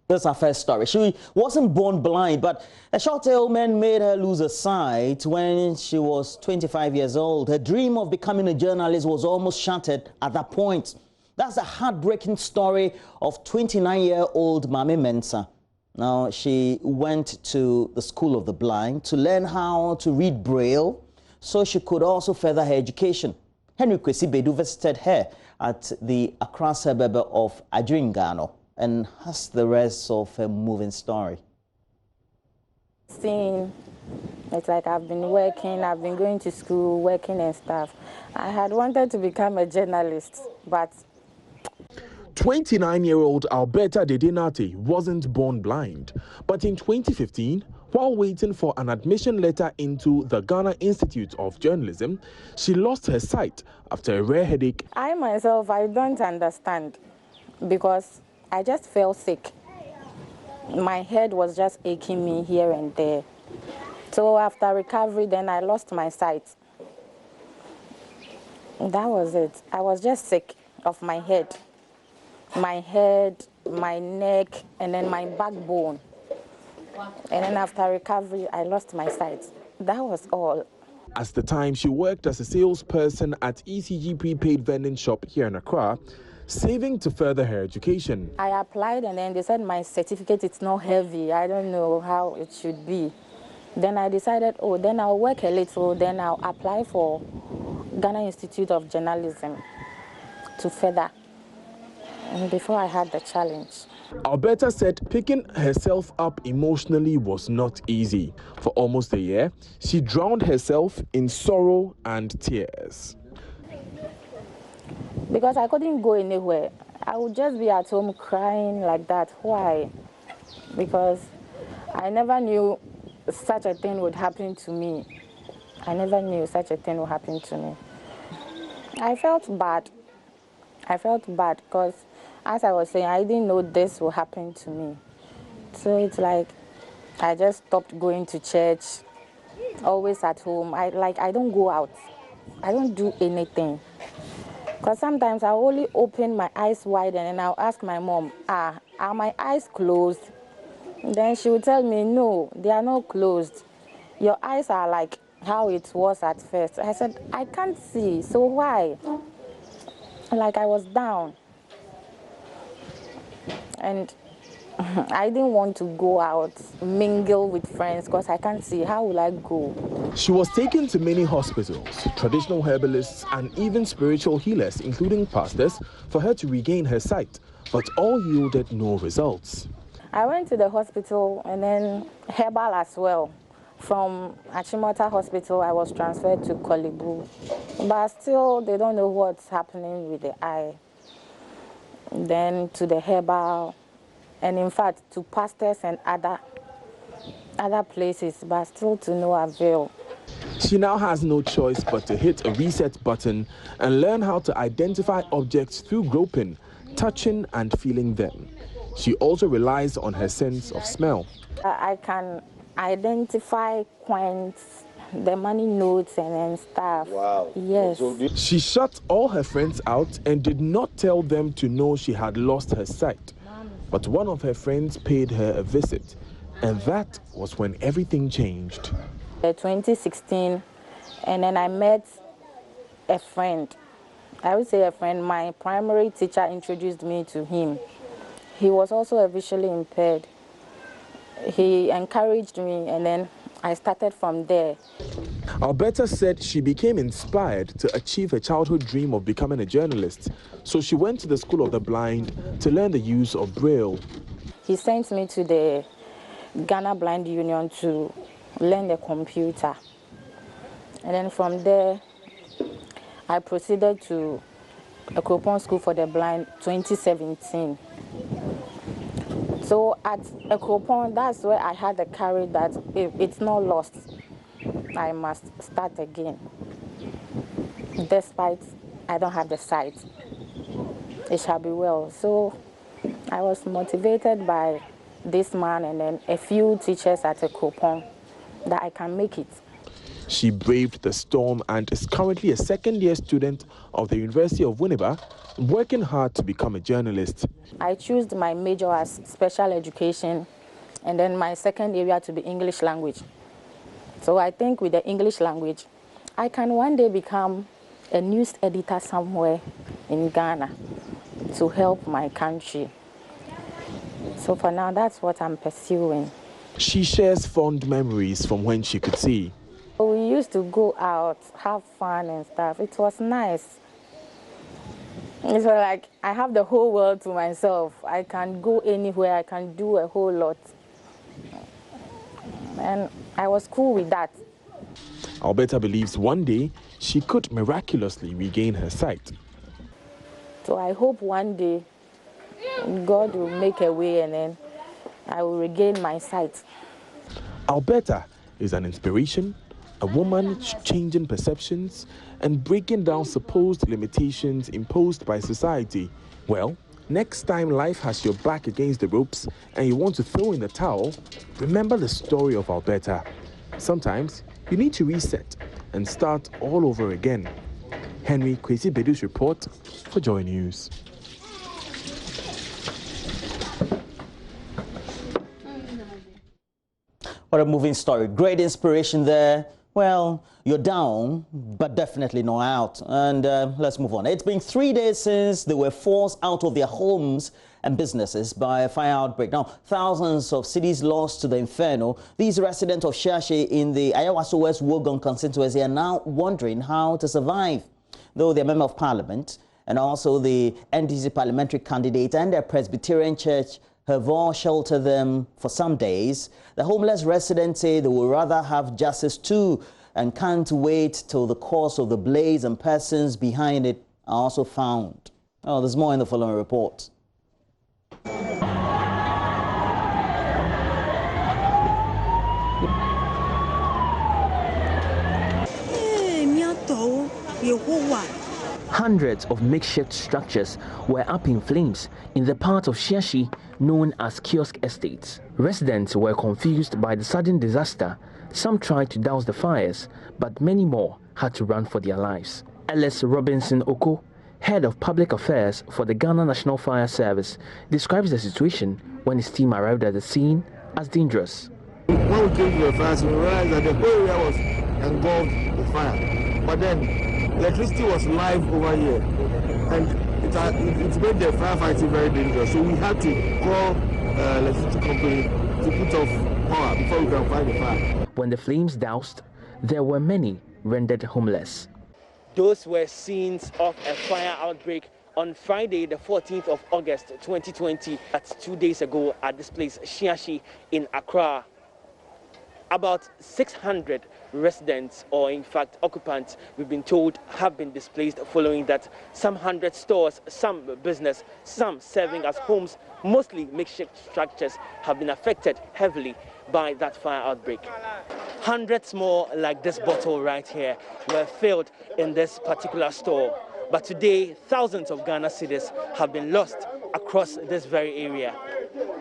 That's our first story. She wasn't born blind, but a short ailment made her lose her sight when she was 25 years old. Her dream of becoming a journalist was almost shattered at that point. That's the heartbreaking story of 29-year-old Mame Mensah. Now, she went to the School of the Blind to learn how to read Braille so she could also further her education. Henry Kwesi Bedu visited her at the Accra suburb of Adjingano and has the rest of her moving story. It's like I've been working, I've been going to school, working and stuff. I had wanted to become a journalist, but 29-year-old Alberta Dedinate wasn't born blind, but in 2015, while waiting for an admission letter into the Ghana Institute of Journalism, she lost her sight after a rare headache. I myself, I don't understand because I just felt sick. My head was just aching me here and there. So after recovery, then I lost my sight. That was it. I was just sick of my head. My head, my neck, and then my backbone. And then after recovery, I lost my sight. That was all. At the time, she worked as a salesperson at ECG prepaid vending shop here in Accra, saving to further her education. I applied and then they said my certificate is not heavy. I don't know how it should be. Then I decided, oh, then I'll work a little, then I'll apply for Ghana Institute of Journalism to further. And before I had the challenge. Alberta said picking herself up emotionally was not easy. For almost a year, she drowned herself in sorrow and tears. Because I couldn't go anywhere. I would just be at home crying like that. Why? Because I never knew such a thing would happen to me. I never knew such a thing would happen to me. I felt bad. I felt bad because, as I was saying, I didn't know this would happen to me. So it's like I just stopped going to church, always at home. I don't go out. I don't do anything. Because sometimes I only open my eyes wide and then I'll ask my mom, are my eyes closed? Then she would tell me, no, they are not closed. Your eyes are like how it was at first. I said, I can't see, so why? Like I was down. And I didn't want to go out, mingle with friends, because I can't see. How will I go? She was taken to many hospitals, traditional herbalists, and even spiritual healers, including pastors, for her to regain her sight, but all yielded no results. I went to the hospital and then herbal as well. From Achimota Hospital, I was transferred to Kolibu, but still they don't know what's happening with the eye. Then to the herbal, and in fact to pastors and other places, but still to no avail. She now has no choice but to hit a reset button and learn how to identify objects through groping, touching and feeling them. She also relies on her sense of smell. I can identify coins, the money notes and stuff. Wow. Yes. She shut all her friends out and did not tell them to know she had lost her sight. But one of her friends paid her a visit, and that was when everything changed. 2016, and then I met a friend. I would say a friend. My primary teacher introduced me to him. He was also visually impaired. He encouraged me, and then I started from there. Alberta said she became inspired to achieve her childhood dream of becoming a journalist, so she went to the School of the Blind to learn the use of Braille. He sent me to the Ghana Blind Union to learn the computer. And then from there, I proceeded to a Ropaa School for the Blind 2017. So at Ropaa, that's where I had the courage that if it's not lost, I must start again. Despite I don't have the sight, it shall be well. So I was motivated by this man and then a few teachers at Ropaa that I can make it. She braved the storm and is currently a second-year student of the University of Winneba, working hard to become a journalist. I chose my major as special education, and then my second area to be English language. So I think with the English language, I can one day become a news editor somewhere in Ghana to help my country. So for now, that's what I'm pursuing. She shares fond memories from when she could see. We used to go out, have fun and stuff. It was nice. It's like I have the whole world to myself. I can go anywhere, I can do a whole lot. And I was cool with that. Alberta believes one day she could miraculously regain her sight. So I hope one day God will make a way and then I will regain my sight. Alberta is an inspiration, a woman changing perceptions and breaking down supposed limitations imposed by society. Well, next time life has your back against the ropes and you want to throw in the towel, remember the story of Alberta. Sometimes you need to reset and start all over again. Henry Kwesi Bedu's report for JoyNews. What a moving story. Great inspiration there. Well, you're down, but definitely not out. And let's move on. It's been 3 days since they were forced out of their homes and businesses by a fire outbreak. Now, thousands of cities lost to the inferno. These residents of Shiashie in the Ayawaso West Wogon constituency are now wondering how to survive. Though they're member of parliament and also the NDC parliamentary candidate and their Presbyterian church have all sheltered them for some days, the homeless residents say they would rather have justice too and can't wait till the cause of the blaze and persons behind it are also found. Oh, there's more in the following report. Hundreds of makeshift structures were up in flames in the part of Shiashie known as Kiosk Estates. Residents were confused by the sudden disaster. Some tried to douse the fires, but many more had to run for their lives. Ellis Robinson Oko, head of public affairs for the Ghana National Fire Service, describes the situation when his team arrived at the scene as dangerous. When we came to the fire, we realized that the whole area was engulfed with fire. But then electricity was live over here, and it made the firefighting very dangerous. So we had to call electricity company to put off power before we can fight the fire. When the flames doused, there were many rendered homeless. Those were scenes of a fire outbreak on Friday, the 14th of August 2020. That's 2 days ago at this place, Shiashie in Accra. About 600 residents, or in fact occupants, we've been told have been displaced following that. Some 100 stores, some business, some serving as homes, mostly makeshift structures, have been affected heavily by that fire outbreak. Hundreds more like this bottle right here were filled in this particular store. But today, thousands of Ghana cedis have been lost across this very area.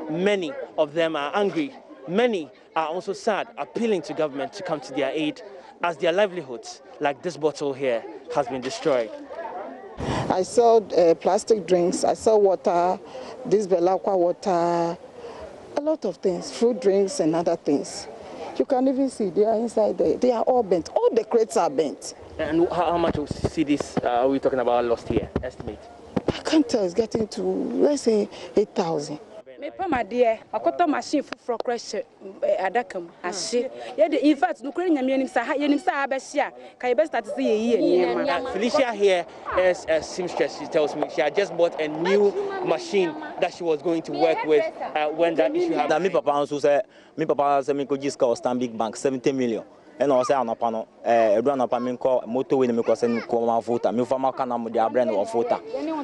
Many of them are angry. Many are also sad, appealing to government to come to their aid as their livelihoods, like this bottle here, has been destroyed. I sell plastic drinks, I sell water, this Belakwa water, a lot of things, fruit drinks and other things. You can even see they are inside there. They are all bent. All the crates are bent. And how much of CDs are we talking about lost here, estimate? I can't tell, it's getting to, let's say, 8,000. Me pa ma de akoto machine for crash adakam ahye ye de in fact no kure nyame yenim sa ha be hia kai be start say ye ma. Felicia here is a seamstress. She tells me she had just bought a new machine that she was going to work with when that issue happened. Me papa say me go just call Stanbic Bank 70 million. And I say anapa no anapa me call motorway me ko send ko ma voter me fama kana mo dia brand of voter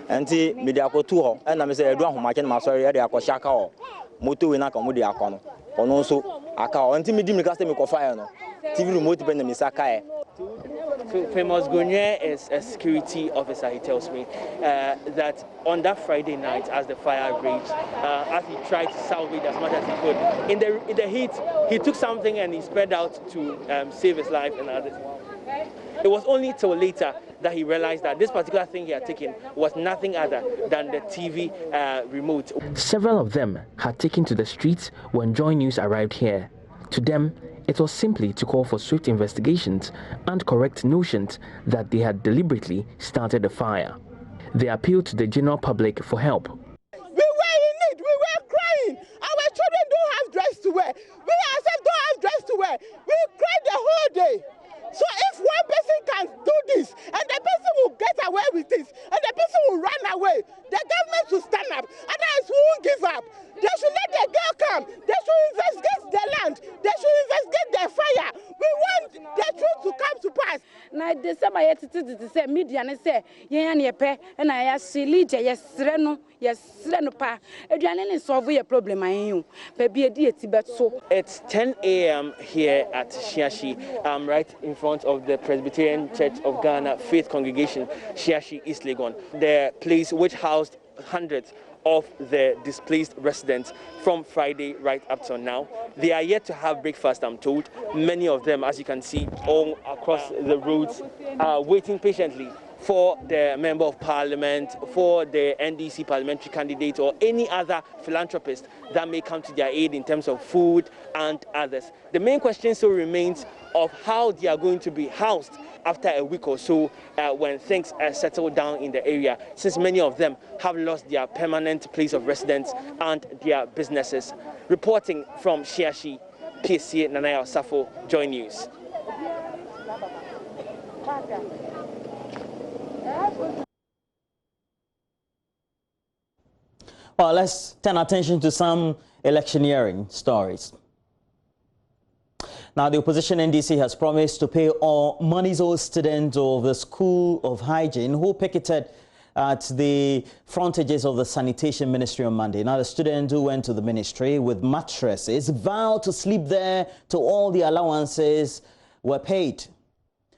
enti me dia ko tu ho and na me say edu ahoma ken ma sorry e dia ko shaka ho motorway na ka mo dia ko no ono so aka ho enti me di me ka say me ko fire no TV remote be na me saka e Famous Gonye is a security officer. He tells me that on that Friday night, as the fire raged, as he tried to salvage as much as he could, in the heat, he took something and he spread out to save his life and others. It was only till later that he realized that this particular thing he had taken was nothing other than the TV remote. Several of them had taken to the streets when JoyNews arrived here. To them, it was simply to call for swift investigations and correct notions that they had deliberately started the fire. They appealed to the general public for help. We were in need, we were crying. Our children don't have dress to wear. We ourselves don't have dress to wear. We cried the whole day. So if one person can do this, and the person will get away with this, and the person will run away, the government should stand up, otherwise we won't give up. They should let the girl come. They should investigate the land. They should investigate the fire. We want the truth to come to pass. Now, the summer yet to say media and say, yeah, and I see Lydia, yes, Reno, yes, Renopa. Adrian is solving a problem. I am, baby, a deity, but so. It's 10 a.m. here at Shiashie, right in front of the Presbyterian Church of Ghana Faith Congregation, Shiashie, East Legon, the place which housed hundreds of the displaced residents from Friday right up till now. They are yet to have breakfast, I'm told. Many of them, as you can see, all across the roads, are waiting patiently for the Member of Parliament, for the NDC parliamentary candidate, or any other philanthropist that may come to their aid in terms of food and others. The main question still remains of how they are going to be housed after a week or so when things settle down in the area, since many of them have lost their permanent place of residence and their businesses. Reporting from Shiashie, PSC Nanaya Osafo, JoyNews. Well, let's turn attention to some electioneering stories. Now, the opposition NDC has promised to pay all monies owed students of the School of Hygiene who picketed at the frontages of the Sanitation Ministry on Monday. Now, the students who went to the ministry with mattresses vowed to sleep there till all the allowances were paid.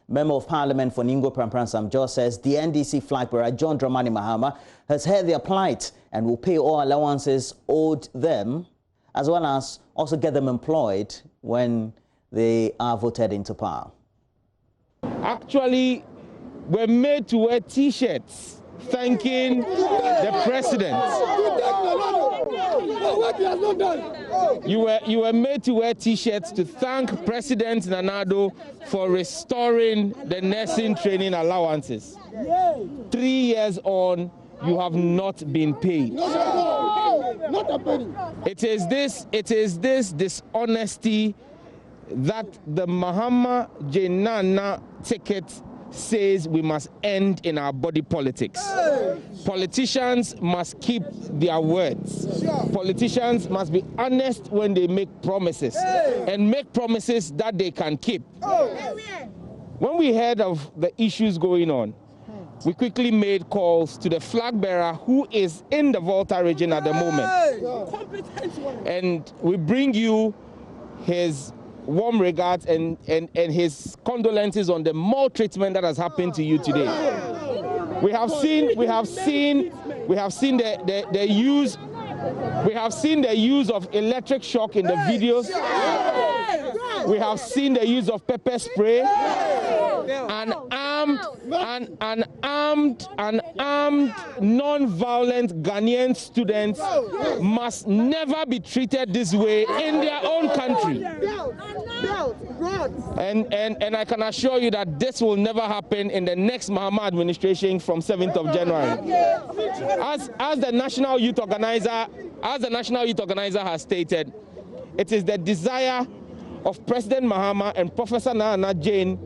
Member of Parliament for Ningo Prampran Samjo says the NDC flag bearer John Dramani Mahama has heard their plight and will pay all allowances owed them, as well as also get them employed when they are voted into power. Actually, we're made to wear T-shirts thanking the president. You were made to wear T-shirts to thank President Nana for restoring the nursing training allowances. 3 years on, you have not been paid. Not a penny. It is this dishonesty that the Mahama Jenana ticket says we must end in our body politics. Politicians must keep their words. Politicians must be honest when they make promises and make promises that they can keep. When we heard of the issues going on, we quickly made calls to the flag bearer who is in the Volta region at the moment. And we bring you his warm regards and his condolences on the maltreatment that has happened to you today. We have seen the use of electric shock in the videos. We have seen the use of pepper spray. Armed non-violent Ghanaian students must never be treated this way in their own country. And I can assure you that this will never happen in the next Mahama administration from 7th of January. As the National Youth Organizer has stated, it is the desire of President Mahama and Professor Nana Jane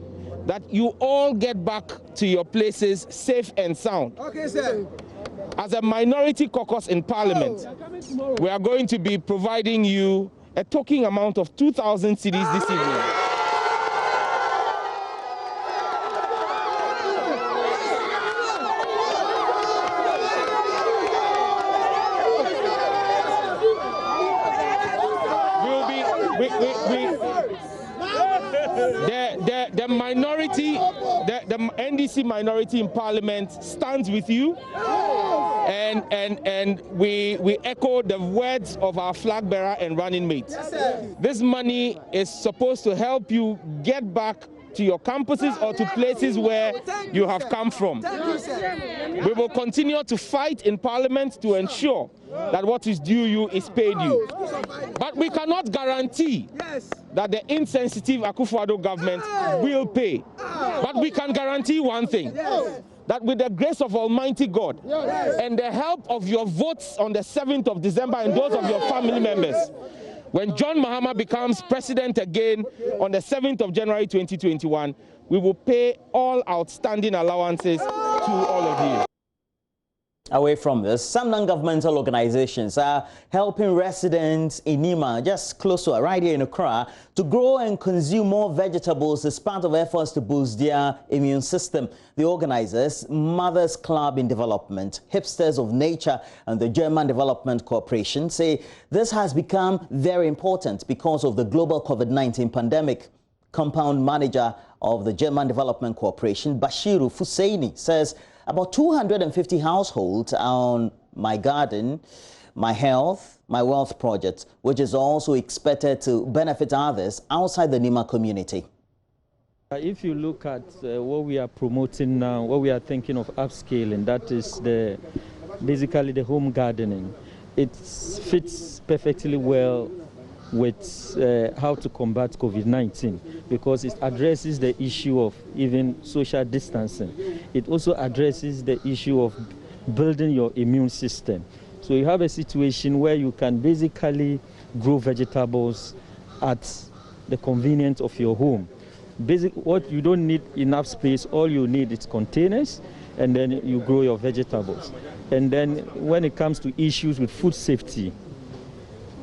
that you all get back to your places safe and sound. Okay, sir. As a minority caucus in Parliament, we are going to be providing you a token amount of 2,000 cedis this evening. NDC minority in Parliament stands with you, and we echo the words of our flag bearer and running mate. This money is supposed to help you get back to your campuses or to places where you have come from. We will continue to fight in Parliament to ensure that what is due you is paid you. But we cannot guarantee that the insensitive Akufo-Addo government will pay. But we can guarantee one thing, that with the grace of Almighty God and the help of your votes on the 7th of December and those of your family members, when John Mahama becomes president again on the 7th of January 2021, we will pay all outstanding allowances to all of you. Away from this, some non-governmental organizations are helping residents in Nima, just close to right here in Accra, to grow and consume more vegetables as part of efforts to boost their immune system. The organizers, Mothers Club in Development, Hipsters of Nature, and the German Development Corporation say this has become very important because of the global COVID-19 pandemic. Compound manager of the German Development Corporation, Bashiru Fuseini, says about 250 households on My Garden, My Health, My Wealth project, which is also expected to benefit others outside the Nima community. If you look at what we are promoting now, what we are thinking of upscaling, that is basically the home gardening. It fits perfectly well with how to combat COVID-19 because it addresses the issue of even social distancing. It also addresses the issue of building your immune system. So you have a situation where you can basically grow vegetables at the convenience of your home. What you don't need enough space, all you need is containers, and then you grow your vegetables. And then when it comes to issues with food safety,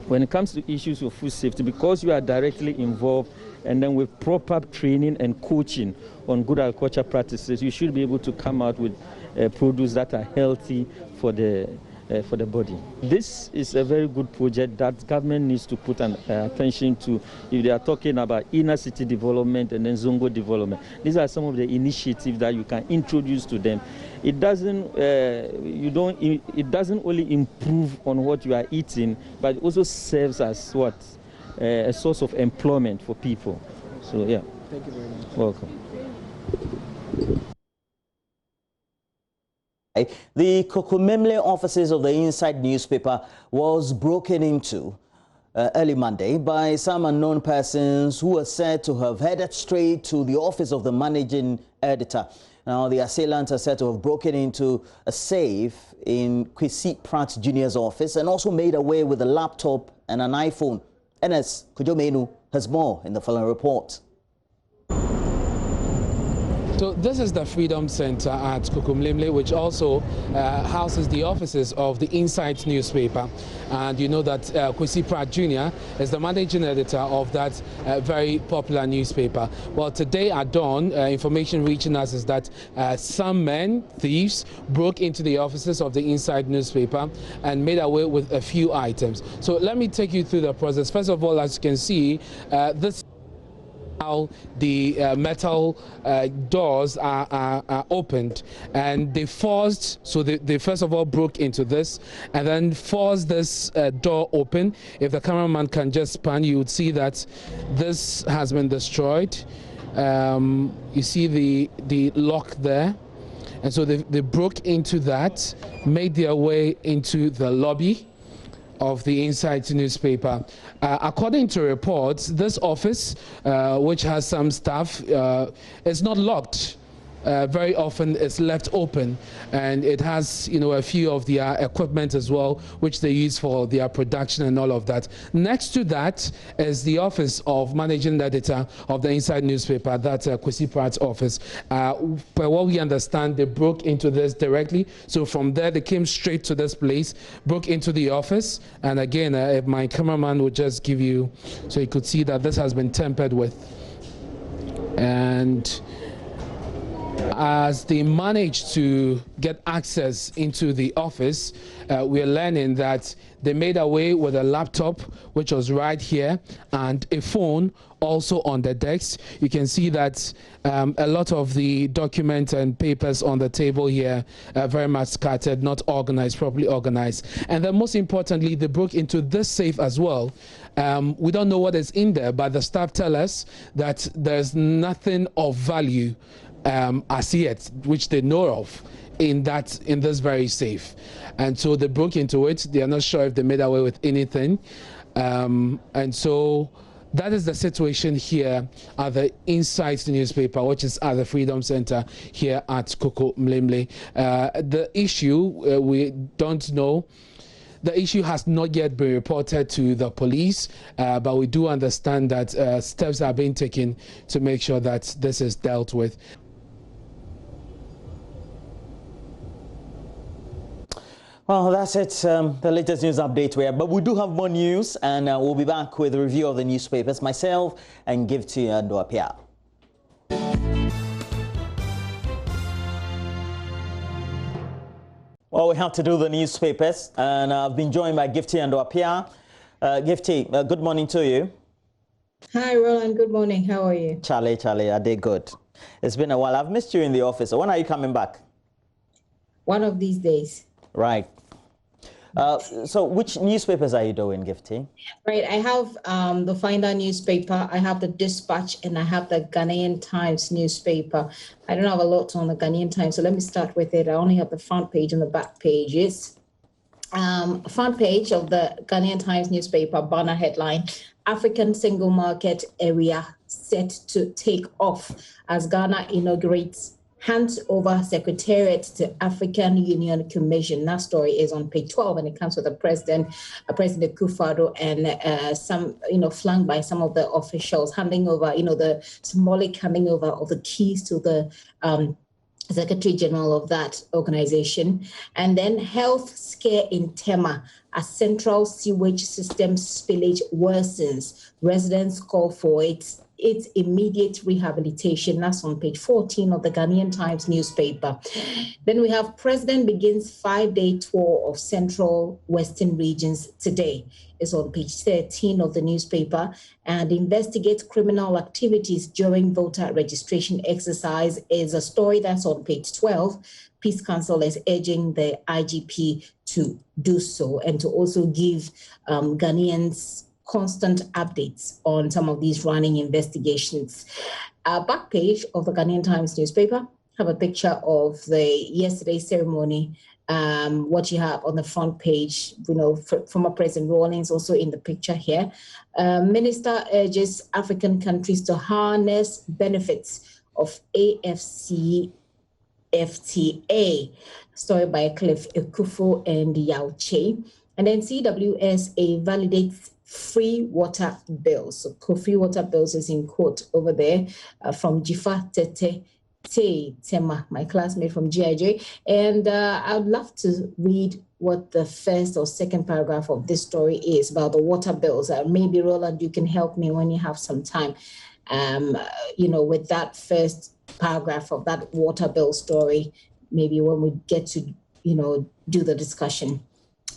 because you are directly involved, and then with proper training and coaching on good agriculture practices, you should be able to come out with produce that are healthy for the body. This is a very good project that government needs to put attention to if they are talking about inner city development and then Zongo development. These are some of the initiatives that you can introduce to them. It doesn't only improve on what you are eating, but it also serves as what? A source of employment for people. So yeah. Thank you very much. Welcome. The Kokomlemle offices of the Inside newspaper was broken into early Monday by some unknown persons who were said to have headed straight to the office of the managing editor. Now, the assailants are said to have broken into a safe in Kwesi Pratt Jr.'s office and also made away with a laptop and an iPhone. NS Kujomenu has more in the following report. So this is the Freedom Center at Kokomlemle, which also houses the offices of the Inside newspaper. And you know that Kwesi Pratt Jr. is the managing editor of that very popular newspaper. Well, today at dawn, information reaching us is that some men, thieves, broke into the offices of the Inside newspaper and made away with a few items. So let me take you through the process. First of all, as you can see, this how the metal doors are opened, and they forced, so they first of all broke into this and then forced this door open. If the cameraman can just pan, you would see that this has been destroyed. You see the lock there, and so they broke into that, made their way into the lobby of the Inside newspaper. According to reports, this office, which has some staff, is not locked. Very often it's left open, and it has, you know, a few of their equipment as well, which they use for their production and all of that. Next to that is the office of managing editor of the Inside newspaper, that's Kwesi Pratt's office. But what we understand, they broke into this directly. So from there, they came straight to this place, broke into the office. And again, if my cameraman would just give you, so you could see that this has been tampered with. And As they managed to get access into the office, we are learning that they made away with a laptop, which was right here, and a phone also on the desk. You can see that a lot of the documents and papers on the table here are very much scattered, not organized, properly organized. And then most importantly, they broke into this safe as well. We don't know what is in there, but the staff tell us that there's nothing of value as yet, which they know of, in this very safe. And so they broke into it. They are not sure if they made away with anything. And so that is the situation here at the Insight newspaper, which is at the Freedom Center here at Kokomlemle. The issue, we don't know. The issue has not yet been reported to the police, but we do understand that steps are being taken to make sure that this is dealt with. Well, that's it, the latest news update we have. But we do have more news, and we'll be back with a review of the newspapers, myself and Gifty and Ropaa. Well, we have to do the newspapers, and I've been joined by Gifty and Ropaa. Gifty, good morning to you. Hi, Roland. Good morning. How are you? Charlie, I did good. It's been a while. I've missed you in the office. When are you coming back? One of these days. Right. So which newspapers are you doing, Gifty? Right. I have the Finder newspaper, I have the Dispatch, and I have the Ghanaian Times newspaper. I don't have a lot on the Ghanaian Times, so let me start with it. I only have the front page and the back pages. Front page of the Ghanaian Times newspaper, banner headline, African single market area set to take off as Ghana inaugurates hands over Secretariat to African Union Commission. That story is on page 12, and it comes with President Kufuor, and some, flanked by some of the officials handing over, the symbolic handing over of the keys to the Secretary General of that organization. And then health scare in Tema as central sewage system spillage worsens. Residents call for its immediate rehabilitation. That's on page 14 of the Ghanaian Times newspaper. Then we have President begins 5-day tour of Central Western regions today. It's on page 13 of the newspaper. And investigates criminal activities during voter registration exercise is a story that's on page 12. Peace Council is urging the IGP to do so and to also give Ghanaians constant updates on some of these running investigations. Back page of the Ghanaian Times newspaper have a picture of the yesterday's ceremony. What you have on the front page, former President Rawlings also in the picture here. Minister urges African countries to harness benefits of AFCFTA. Story by Cliff Ekufu and Yaoche. And then CWSA validates free water bills. So free water bills is in quote over there from Jifa Tema, my classmate from GIJ. And I would love to read what the first or second paragraph of this story is about the water bills. Maybe, Roland, you can help me when you have some time, with that first paragraph of that water bill story, maybe when we get to, do the discussion.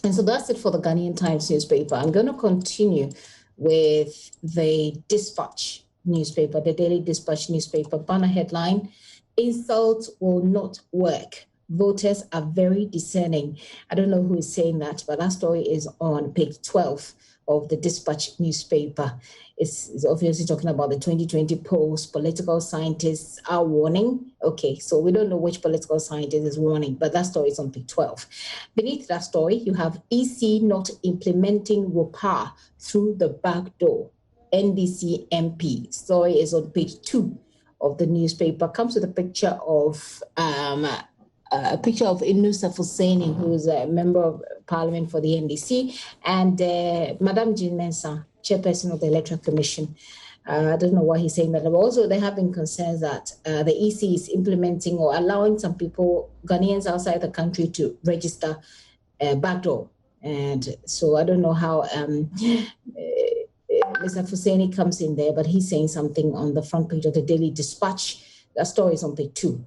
And so that's it for the Ghanaian Times newspaper. I'm going to continue with the Dispatch newspaper, the Daily Dispatch newspaper. Banner headline, insults will not work. Voters are very discerning. I don't know who is saying that, but that story is on page 12 of the Dispatch newspaper. It's obviously talking about the 2020 polls. Political scientists are warning. Okay, so we don't know which political scientist is warning, but that story is on page 12. Beneath that story, you have EC not implementing Ropaa through the back door. NDC MP. Story is on page 2 of the newspaper. Comes with a picture of Inusa Fuseni, who is a member of Parliament for the NDC, and Madame Jean Mensah, chairperson of the Electoral Commission. I don't know why he's saying that. But also, there have been concerns that the EC is implementing or allowing some people, Ghanaians outside the country, to register backdoor. And so I don't know how Mr. Fuseni comes in there, but he's saying something on the front page of the Daily Dispatch That story is on page 2.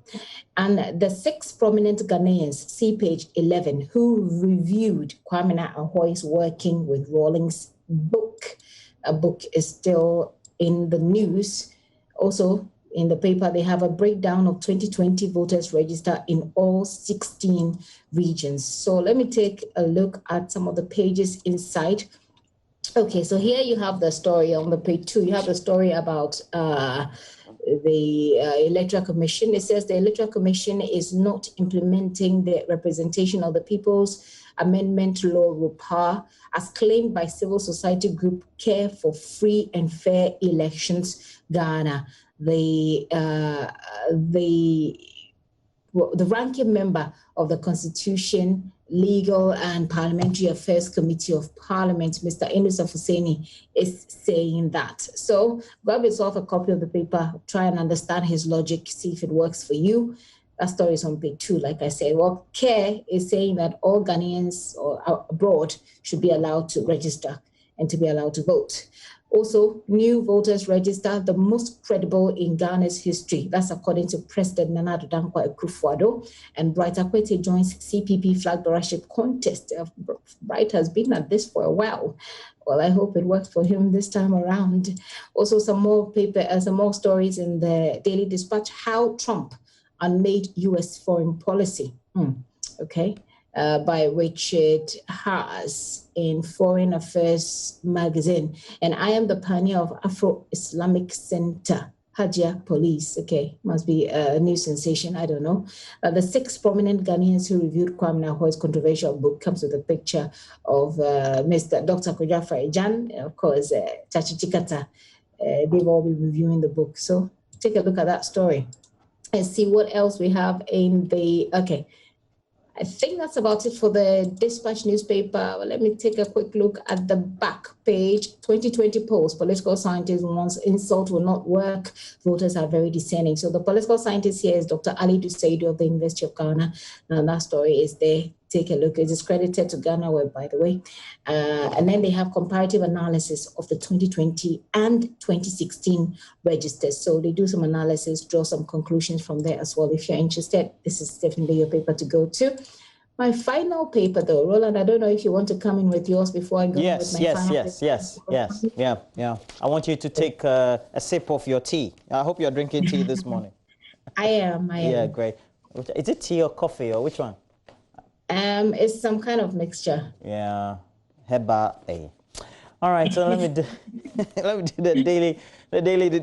And the 6 prominent Ghanaians, see page 11, who reviewed Kwame Ahoy's Working with Rawlings book. A book is still in the news. Also, in the paper, they have a breakdown of 2020 voters register in all 16 regions. So let me take a look at some of the pages inside. Okay, so here you have the story on the page 2. You have the story about the Electoral Commission. It says the Electoral Commission is not implementing the Representation of the People's Amendment Law, Ropaa, as claimed by civil society group Care for Free and Fair Elections, Ghana. The ranking member of the Constitution, Legal and Parliamentary Affairs Committee of Parliament, Mr. Inusa Fuseni, is saying that. So grab yourself a copy of the paper, try and understand his logic, see if it works for you. That story is on page 2, like I said. Well, CARE is saying that all Ghanaians or abroad should be allowed to register and to be allowed to vote. Also, new voters register, the most credible in Ghana's history. That's according to President Nana Addo Dankwa Akufo-Addo. And Bright Akwete joins CPP flag bearership contest. Bright has been at this for a while. Well, I hope it works for him this time around. Also, some more stories in the Daily Dispatch. How Trump unmade U.S. foreign policy. Okay. By Richard Haas in Foreign Affairs magazine. And I am the pioneer of Afro-Islamic Center, Hajia Police. Okay, must be a new sensation, I don't know. The 6 prominent Ghanaians who reviewed Kwame Ahoy's controversial book comes with a picture of Mr. Dr. Kojafa Ejan, and of course, Chachi Chikata. They've all been reviewing the book. So take a look at that story and see what else we have in the, okay. I think that's about it for the Dispatch newspaper. Well, let me take a quick look at the back page. 2020 polls, political scientist wants insult will not work. Voters are very discerning. So the political scientist here is Dr. Ali Dusaidu of the University of Ghana. And that story is there. Take a look. It is credited to Ghana Web, by the way. And then they have comparative analysis of the 2020 and 2016 registers. So they do some analysis, draw some conclusions from there as well. If you're interested, this is definitely your paper to go to. My final paper, though, Roland, I don't know if you want to come in with yours before I go with my final paper. Yeah. I want you to take a sip of your tea. I hope you're drinking tea this morning. I am. Yeah, great. Is it tea or coffee or which one? It's some kind of mixture. Yeah, heba. All right, so let me do the daily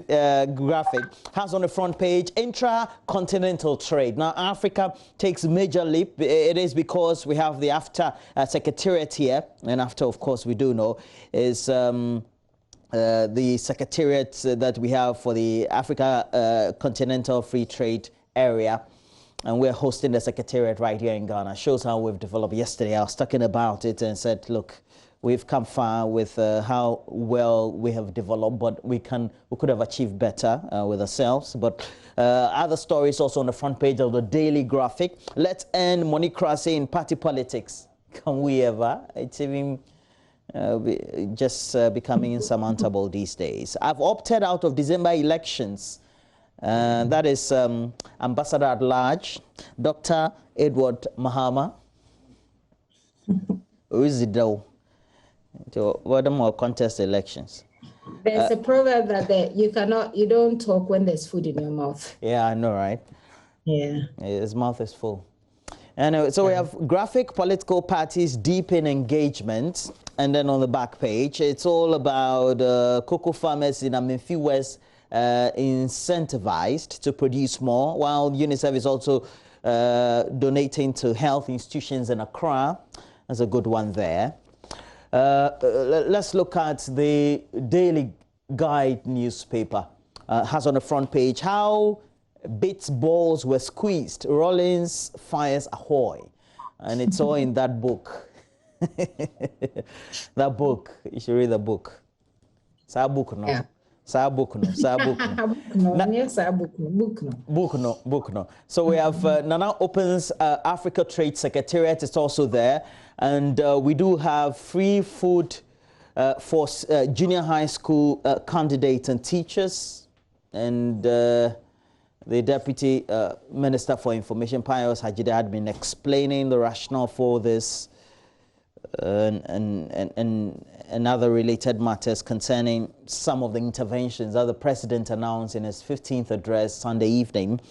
graphic. Has on the front page intra-continental trade. Now Africa takes major leap. It is because we have the AFTA secretariat here, and AFTA, of course, we do know is the secretariat that we have for the Africa Continental Free Trade Area. And we're hosting the secretariat right here in Ghana. Shows how we've developed. Yesterday, I was talking about it and said, look, we've come far with how well we have developed, but we could have achieved better with ourselves. But other stories also on the front page of the daily graphic. Let's end monocracy in party politics. Can we ever? It's even just becoming insurmountable these days. I've opted out of December elections. That is Ambassador at Large, Dr. Edward Mahama. Who is it though? What are more contest elections? There's a proverb that you don't talk when there's food in your mouth. Yeah, I know, right? Yeah. His mouth is full. Anyway, so we have graphic political parties deep in engagement, and then on the back page, it's all about cocoa farmers in Amenfi West. Incentivized to produce more, while UNICEF is also donating to health institutions in Accra. That's a good one there. Let's look at the Daily Guide newspaper. Has on the front page how bits balls were squeezed. Rawlings fires Ahoy, and it's all in that book. That book, you should read the book. It's our book, no? Yeah. Book no. So we have Nana opens Africa Trade Secretariat. It's also there, and we do have free food for junior high school candidates and teachers, and The Deputy Minister for Information, Pius Hajide, had been explaining the rationale for this and other related matters concerning some of the interventions that the President announced in his 15th address Sunday evening,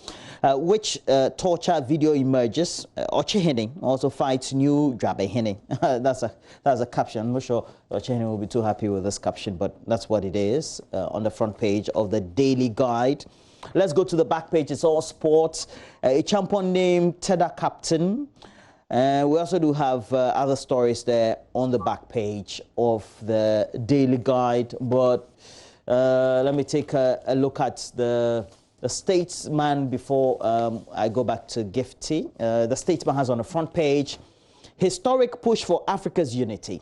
which torture video emerges. Ochehene also fights new Drabehene. That's a caption. I'm not sure Ochehene will be too happy with this caption, but that's what it is on the front page of the Daily Guide. Let's go to the back page. It's all sports. A champion named Teda Captain. We also do have other stories there on the back page of the Daily Guide. But let me take a look at the Statesman before I go back to Gifty. The Statesman has on the front page, historic push for Africa's unity.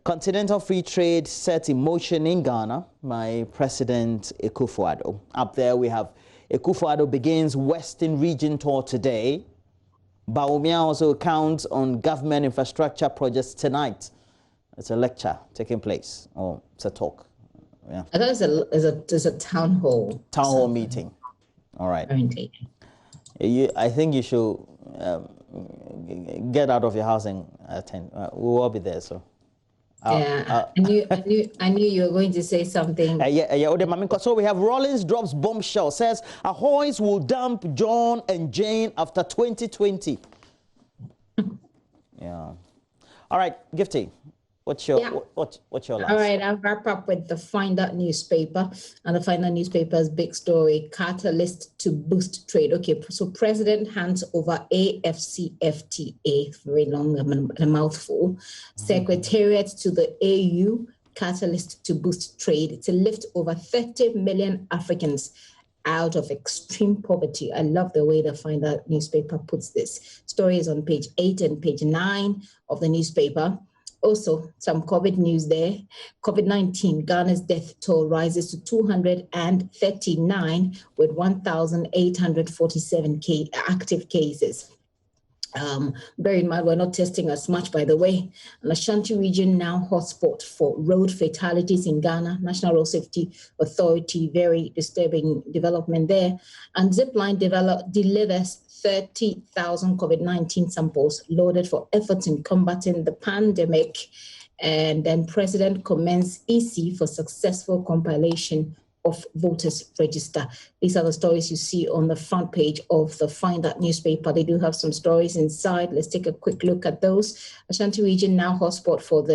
Continental free trade set in motion in Ghana by President Akufo-Addo. Up there we have Akufo-Addo begins Western region tour today. Baumia also counts on government infrastructure projects tonight. It's a lecture taking place, or it's a talk. Yeah. I thought it's a town hall. Town hall meeting. All right. I think you should get out of your house and attend. We'll all be there, so. I knew you were going to say something. So we have Rollins drops bombshell, says Ahoy's will dump John and Jane after 2020. Yeah. All right, Gifty. What's your last? All right, I'll wrap up with the Finder newspaper. And the Finder newspaper's big story, catalyst to boost trade. Okay, so President hands over AFCFTA, very long, a mouthful. Secretariat to the AU, catalyst to boost trade, to lift over 30 million Africans out of extreme poverty. I love the way the Finder newspaper puts this. Story is on page 8 and page 9 of the newspaper. Also, some COVID news there. COVID-19, Ghana's death toll rises to 239 with 1,847 active cases. Bear in mind, we're not testing as much, by the way. And Ashanti region now hotspot for road fatalities in Ghana. National Road Safety Authority, very disturbing development there. And Zipline delivers 30,000 COVID-19 samples loaded for efforts in combating the pandemic. And then President commends EC for successful compilation of voters register. These are the stories you see on the front page of the Finder newspaper. They do have some stories inside. Let's take a quick look at those. Ashanti region now hotspot for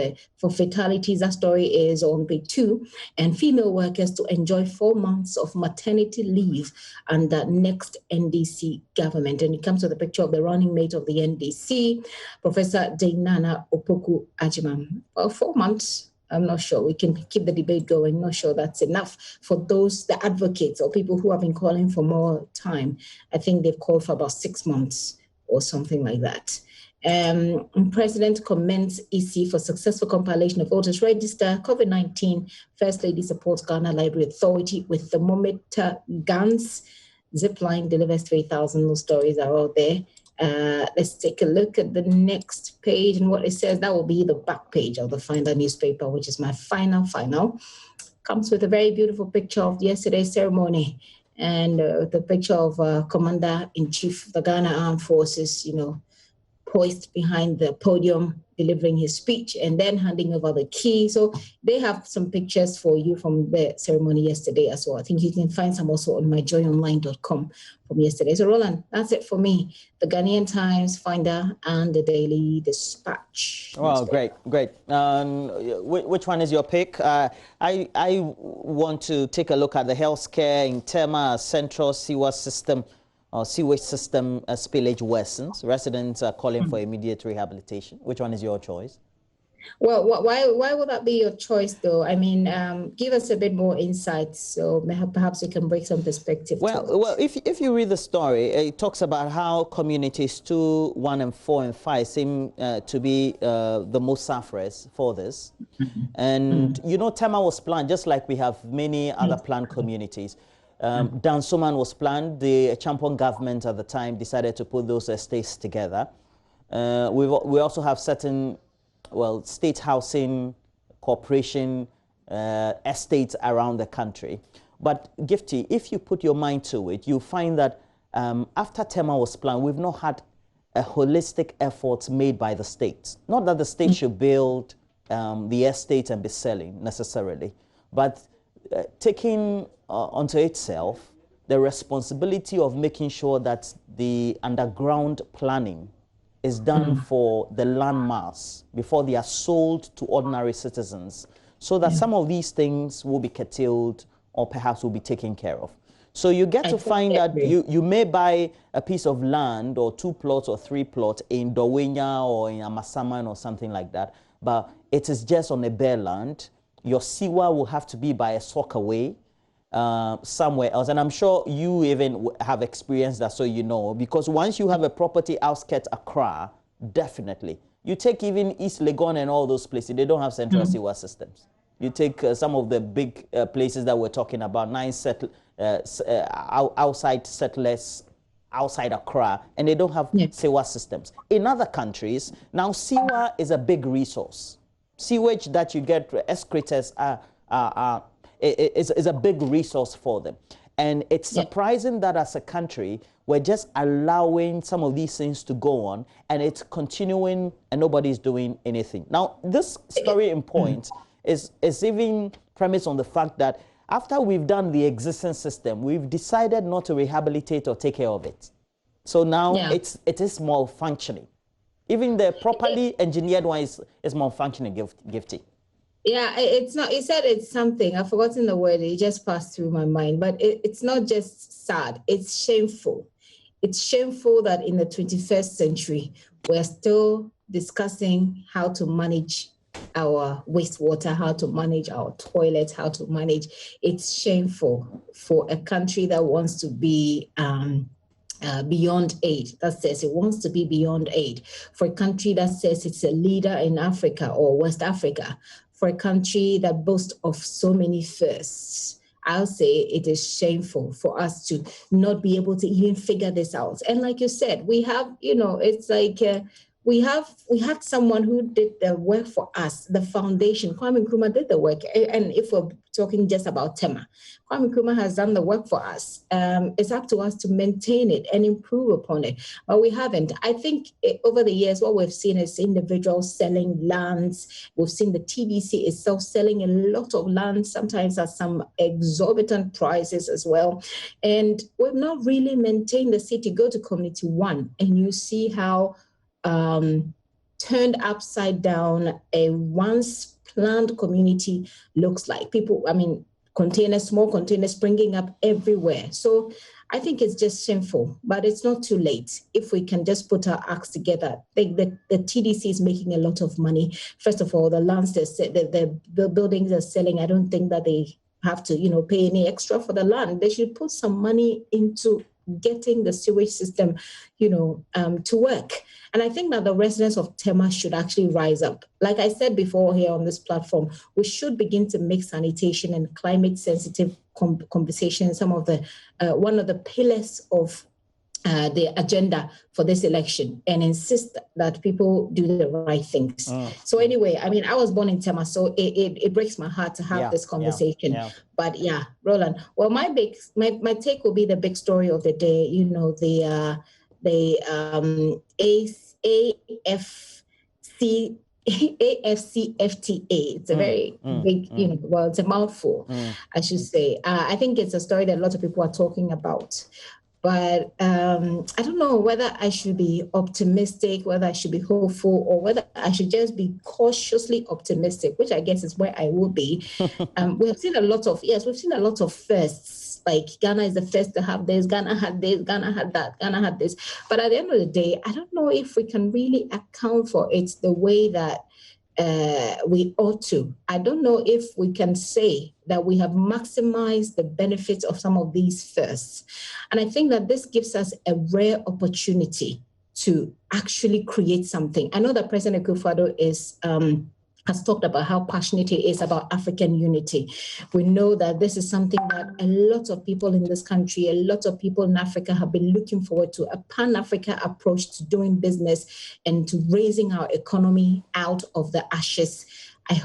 fatalities. That story is on page 2. And female workers to enjoy 4 months of maternity leave under next NDC government. And it comes with a picture of the running mate of the NDC, Professor Dainana Opoku Ajimam. Well, 4 months. I'm not sure. We can keep the debate going. Not sure that's enough for the advocates or people who have been calling for more time. I think they've called for about 6 months or something like that. President commends EC for successful compilation of voters register. COVID-19, First Lady supports Ghana Library Authority with thermometer guns. Zipline delivers 3,000. Those stories are all there. Let's take a look at the next page and what it says. That will be the back page of the Finder newspaper, which is my final. Comes with a very beautiful picture of yesterday's ceremony and the picture of Commander-in-Chief of the Ghana Armed Forces, poised behind the podium, delivering his speech and then handing over the key. So they have some pictures for you from the ceremony yesterday as well. I think you can find some also on myjoyonline.com from yesterday. So Roland, that's it for me. The Ghanaian Times, Finder, and the Daily Dispatch. Well, great. Which one is your pick? I want to take a look at the healthcare in Tema Central Siwa system. Sewage system spillage worsens. Residents are calling for immediate rehabilitation. Which one is your choice? Well, why would that be your choice, though? I mean, give us a bit more insight, so perhaps we can break some perspective. Well, if you read the story, it talks about how communities 2, 1, and 4, and 5 seem to be the most sufferers for this. And Tema was planned just like we have many other planned communities. Dansoman was planned. The Champon government at the time decided to put those estates together. We also have certain, state housing corporation estates around the country. But Gifty, if you put your mind to it, you find that after Tema was planned, we've not had a holistic effort made by the state. Not that the state should build the estate and be selling necessarily, but taking onto itself the responsibility of making sure that the underground planning is done for the land mass before they are sold to ordinary citizens, so that some of these things will be curtailed or perhaps will be taken care of. So you get to find that you may buy a piece of land or 2 plots or 3 plots in Dowenya or in Amasaman or something like that, but it is just on a bare land. Your Siwa will have to be by a sock away somewhere else. And I'm sure you even have experienced that, so you know, because once you have a property outskirts Accra, definitely. You take even East Legon and all those places, they don't have central Siwa systems. You take some of the big places that we're talking about, 9 outside settlers outside Accra, and they don't have Siwa systems. In other countries, now Siwa is a big resource. Sewage that you get, excretors is a big resource for them. And it's surprising that as a country, we're just allowing some of these things to go on, and it's continuing and nobody's doing anything. Now, this story in point is even premised on the fact that after we've done the existing system, we've decided not to rehabilitate or take care of it. So now it is malfunctioning. Even the properly engineered one is malfunctioning, Gifty. Yeah, it's not, you said it's something, I've forgotten the word, it just passed through my mind, but it's not just sad, it's shameful. It's shameful that in the 21st century, we're still discussing how to manage our wastewater, how to manage our toilets, how to manage. It's shameful for a country that wants to be beyond aid, that says it wants to be beyond aid, for a country that says it's a leader in Africa or West Africa, for a country that boasts of so many firsts. I'll say it is shameful for us to not be able to even figure this out. And like you said, we have, you know, it's like we had someone who did the work for us, the foundation. Kwame Nkrumah did the work. And if we're talking just about Tema, Kwame Nkrumah has done the work for us. It's up to us to maintain it and improve upon it. But we haven't. I think over the years, what we've seen is individuals selling lands. We've seen the TDC itself selling a lot of land, sometimes at some exorbitant prices as well. And we've not really maintained the city. Go to Community 1 and you see how turned upside down a once planned community looks like. People, I mean, containers, small containers springing up everywhere. So I think it's just shameful, but it's not too late if we can just put our acts together. The TDC is making a lot of money. First of all, the lands, the buildings are selling. I don't think that they have to, you know, pay any extra for the land. They should put some money into getting the sewage system, you know, to work. And I think that the residents of Tema should actually rise up. Like I said before here on this platform, we should begin to make sanitation and climate sensitive conversations some of the, one of the pillars of the agenda for this election, and insist that people do the right things. So anyway, I mean, I was born in Tema, so it breaks my heart to have this conversation. But yeah, Roland. Well, my take will be the big story of the day. You know, the AFCFTA. It's a very big, you know, well, it's a mouthful, I should say. I think it's a story that a lot of people are talking about. But I don't know whether I should be optimistic, whether I should be hopeful, or whether I should just be cautiously optimistic, which I guess is where I will be. We've seen a lot of, we've seen a lot of firsts. Like Ghana is the first to have this, Ghana had this, Ghana had that, Ghana had this. But at the end of the day, I don't know if we can really account for it the way that we ought to. I don't know if we can say that we have maximized the benefits of some of these firsts. And I think that this gives us a rare opportunity to actually create something. I know that President Akufo-Addo has talked about how passionate he is about African unity. We know that this is something that a lot of people in this country, a lot of people in Africa have been looking forward to, a Pan-Africa approach to doing business and to raising our economy out of the ashes. I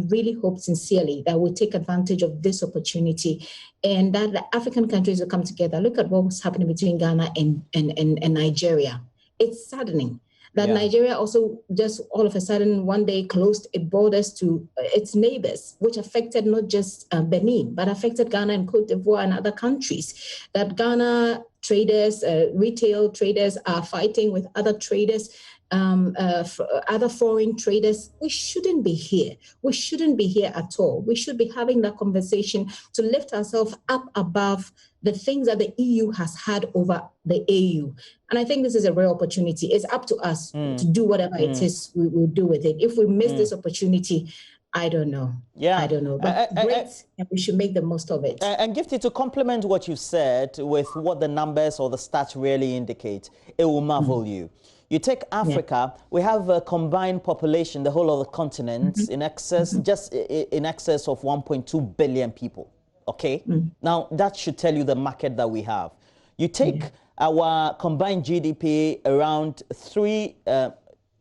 really hope sincerely that we'll take advantage of this opportunity and that the African countries will come together. Look at what was happening between Ghana and Nigeria. It's saddening that Nigeria also just all of a sudden one day closed its borders to its neighbors, which affected not just Benin, but affected Ghana and Cote d'Ivoire and other countries. That Ghana traders, retail traders are fighting with other traders, other foreign traders. We shouldn't be here. We shouldn't be here at all. We should be having that conversation to lift ourselves up above the things that the EU has had over the AU. And I think this is a real opportunity. It's up to us to do whatever it is we will do with it. If we miss this opportunity, I don't know. I don't know. But great, and we should make the most of it. And Gifty, to complement what you said with what the numbers or the stats really indicate, it will marvel you. You take Africa, we have a combined population, the whole of the continent, in excess, just in excess of 1.2 billion people. Okay? Now, that should tell you the market that we have. You take our combined GDP around 3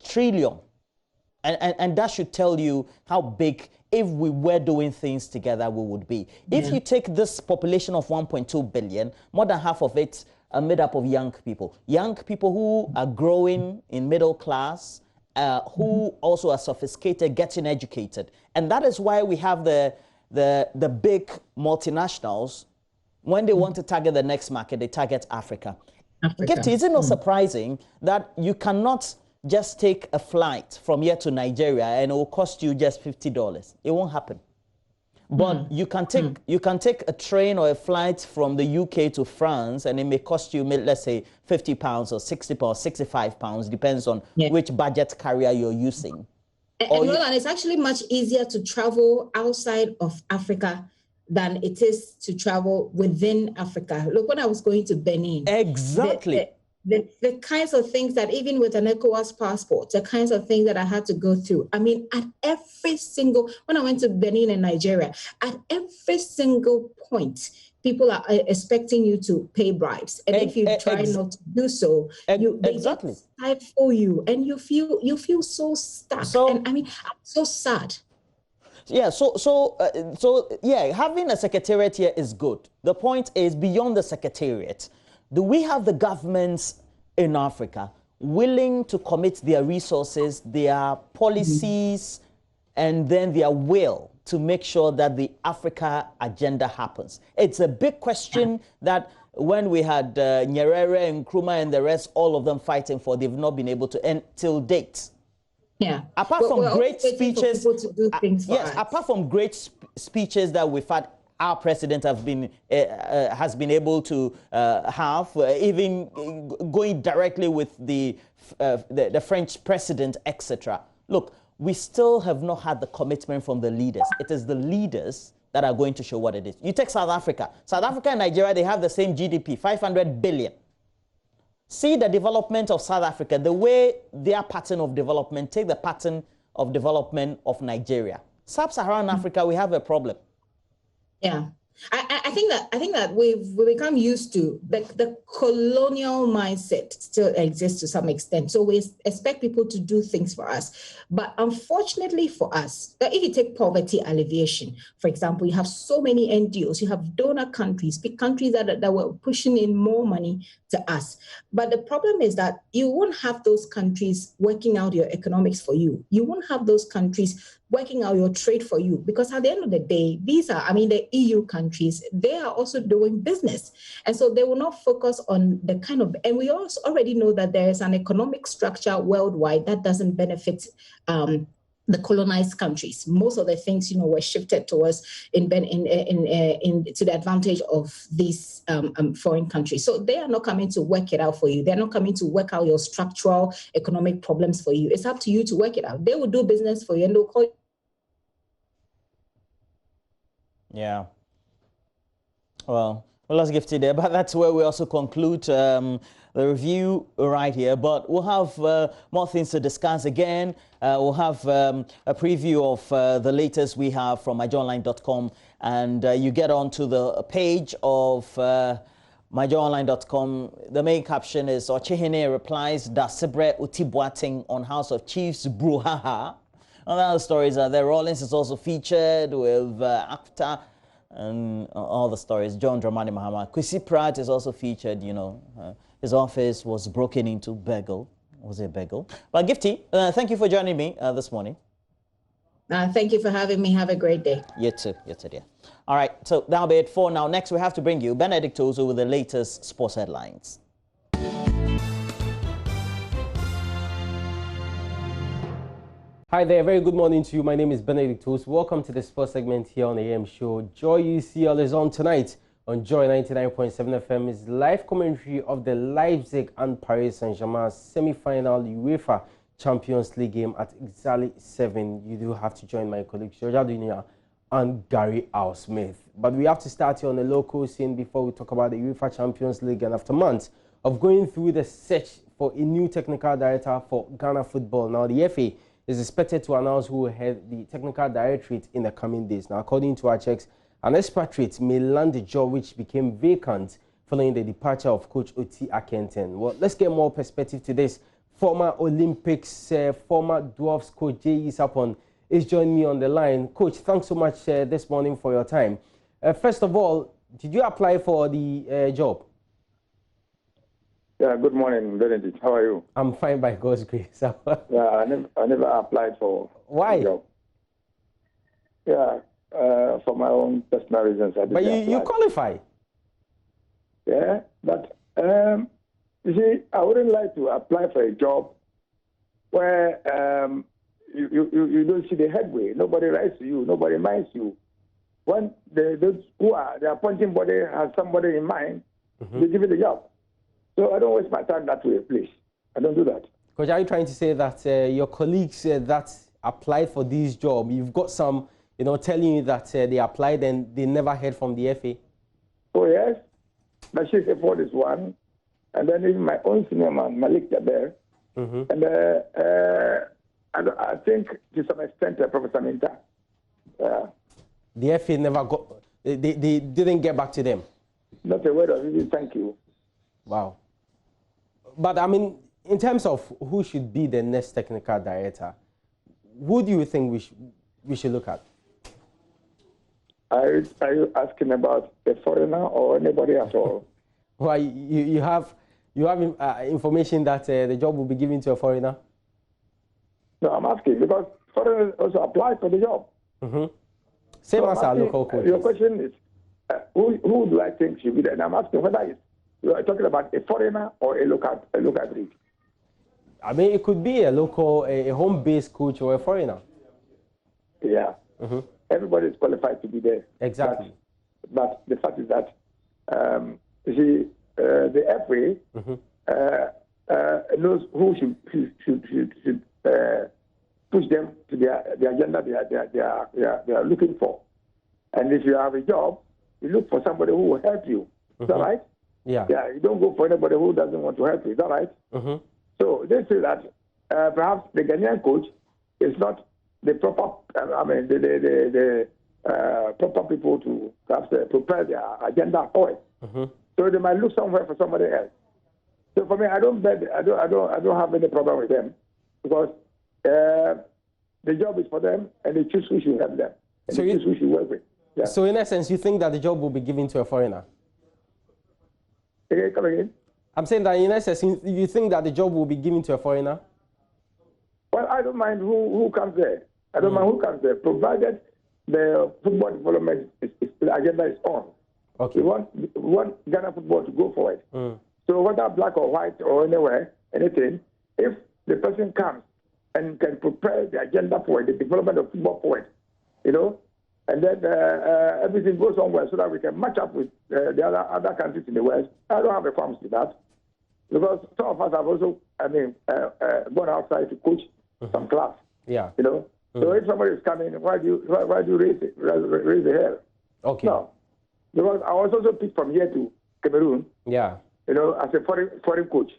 trillion. And that should tell you how big, if we were doing things together, we would be. If you take this population of 1.2 billion, more than half of it are made up of young people who are growing in middle class, who also are sophisticated, getting educated. And that is why we have the big multinationals. When they want to target the next market, they target Africa. Gifty, is it not surprising that you cannot just take a flight from here to Nigeria and it will cost you just $50? It won't happen. But you can take a train or a flight from the UK to France and it may cost you, let's say, £50 or £60 or £65, depends on which budget carrier you're using. And it's actually much easier to travel outside of Africa than it is to travel within Africa. Look, when I was going to Benin. Exactly. The kinds of things that even with an ECOWAS passport, the kinds of things that I had to go through. I mean, at every single, when I went to Benin and Nigeria, at every single point, people are expecting you to pay bribes. And if you try not to do so, they stifle you and you feel so stuck. And I mean, I'm so sad. Yeah, yeah, having a secretariat here is good. The point is, beyond the secretariat, do we have the governments in Africa willing to commit their resources, their policies, and then their will to make sure that the Africa agenda happens? It's a big question that when we had Nyerere and Nkrumah and the rest, all of them fighting for, they've not been able to end till date. Yeah. Apart from great speeches, apart from great speeches that we've had, our president has been able to have, even going directly with the French president, etc. Look, we still have not had the commitment from the leaders. It is the leaders that are going to show what it is. You take South Africa. South Africa and Nigeria, they have the same GDP, 500 billion. See the development of South Africa, the way their pattern of development, take the pattern of development of Nigeria. Sub-Saharan Africa, we have a problem. Yeah, I think that we've become used to the colonial mindset still exists to some extent. So we expect people to do things for us. But unfortunately for us, if you take poverty alleviation, for example, you have so many NGOs, you have donor countries, big countries that were pushing in more money to us. But the problem is that you won't have those countries working out your economics for you. You won't have those countries working out your trade for you, because at the end of the day, these are, the EU countries, they are also doing business. And so they will not focus on the kind of, and we also already know that there is an economic structure worldwide that doesn't benefit the colonized countries. Most of the things, were shifted to us to the advantage of these foreign countries. So they are not coming to work it out for you. They're not coming to work out your structural economic problems for you. It's up to you to work it out. They will do business for you and they'll call you. Yeah. Well, let's give it there. But that's where we also conclude the review right here. But we'll have more things to discuss again. We'll have a preview of the latest we have from myjoyonline.com. And you get onto the page of myjoyonline.com. The main caption is Ochehene replies Da Sibre Utibuating on House of Chiefs Bruhaha. Other stories are there. Rawlings is also featured with actor and all the stories. John Dramani Mahama. Kwesi Pratt is also featured, you know. His office was broken into. Bagel. Was it a bagel? But Gifty, thank you for joining me this morning. Thank you for having me. Have a great day. You too, dear. All right, so that'll be it for now. Next, we have to bring you Benedict Ozo with the latest sports headlines. Hi there, very good morning to you. My name is Benedict Ozo. Welcome to the sports segment here on the AM show. Joy UCL is on tonight on Joy 99.7 FM. Is live commentary of the Leipzig and Paris Saint-Germain semi-final UEFA Champions League game at exactly 7. You do have to join my colleagues Georgia Dunia and Gary Al-Smith. But we have to start here on the local scene before we talk about the UEFA Champions League. And after months of going through the search for a new technical director for Ghana football, now the FA is expected to announce who will head the technical directorate in the coming days. Now, according to our checks, an expatriate may land the job which became vacant following the departure of coach Oti Akenten. Well, let's get more perspective to this. Former Olympics, former Dwarfs coach J.E. Sapon is joining me on the line. Coach, thanks so much this morning for your time. First of all, did you apply for the job? Yeah, good morning, Benedict. How are you? I'm fine by God's grace. Yeah, I never applied for Why? the job. Yeah, for my own personal reasons. But you qualify. Yeah, but you see, I wouldn't like to apply for a job where you don't see the headway. Nobody writes to you. Nobody minds you. When those who are the appointing body has somebody in mind, they give you the job. So I don't waste my time that way, please. I don't do that. Coach, are you trying to say that your colleagues that applied for this job, you've got some, telling you that they applied and they never heard from the FA? Oh, yes. Bashir Efford is one. And then even my own senior man, Malik Jaber. And I think to some extent, Professor Minta. The FA never got, they didn't get back to them? Not a word of it, thank you. Wow. But I mean, in terms of who should be the next technical director, who do you think we should look at? Are you asking about a foreigner or anybody at all? Well, you have information that the job will be given to a foreigner? No, I'm asking because foreigners also apply for the job. Same as our local coaches. Your question is, who do I think should be there? And I'm asking whether you are talking about a foreigner or a local breed. I mean, it could be a local, a home-based coach or a foreigner. Yeah. Everybody is qualified to be there. Exactly. But the fact is that, you see, the FA knows who should push them to the agenda they are looking for. And if you have a job, you look for somebody who will help you. Is that right? Yeah. Yeah, you don't go for anybody who doesn't want to help you. Is that right? So they say that perhaps the Ghanaian coach is not the proper, the proper people to perhaps prepare their agenda for it. So they might look somewhere for somebody else. So for me, I don't have any problem with them because the job is for them and they choose who should help them. And they choose who should work with. Yeah. So in essence, you think that the job will be given to a foreigner? Okay, come again. I'm saying that in essence, you think that the job will be given to a foreigner? Well, I don't mind who comes there. I don't mind who comes there, provided the football development the agenda is on. Okay. We want Ghana football to go forward. So whether black or white or anywhere, anything, if the person comes and can prepare the agenda for it, the development of football forward, and then everything goes on well so that we can match up with the other countries in the West. I don't have a problem with that. Because some of us have also, gone outside to coach some class. Yeah. So if somebody is coming, why do you raise the hair? Okay. No. Because I was also picked from here to Cameroon. Yeah. As a foreign coach.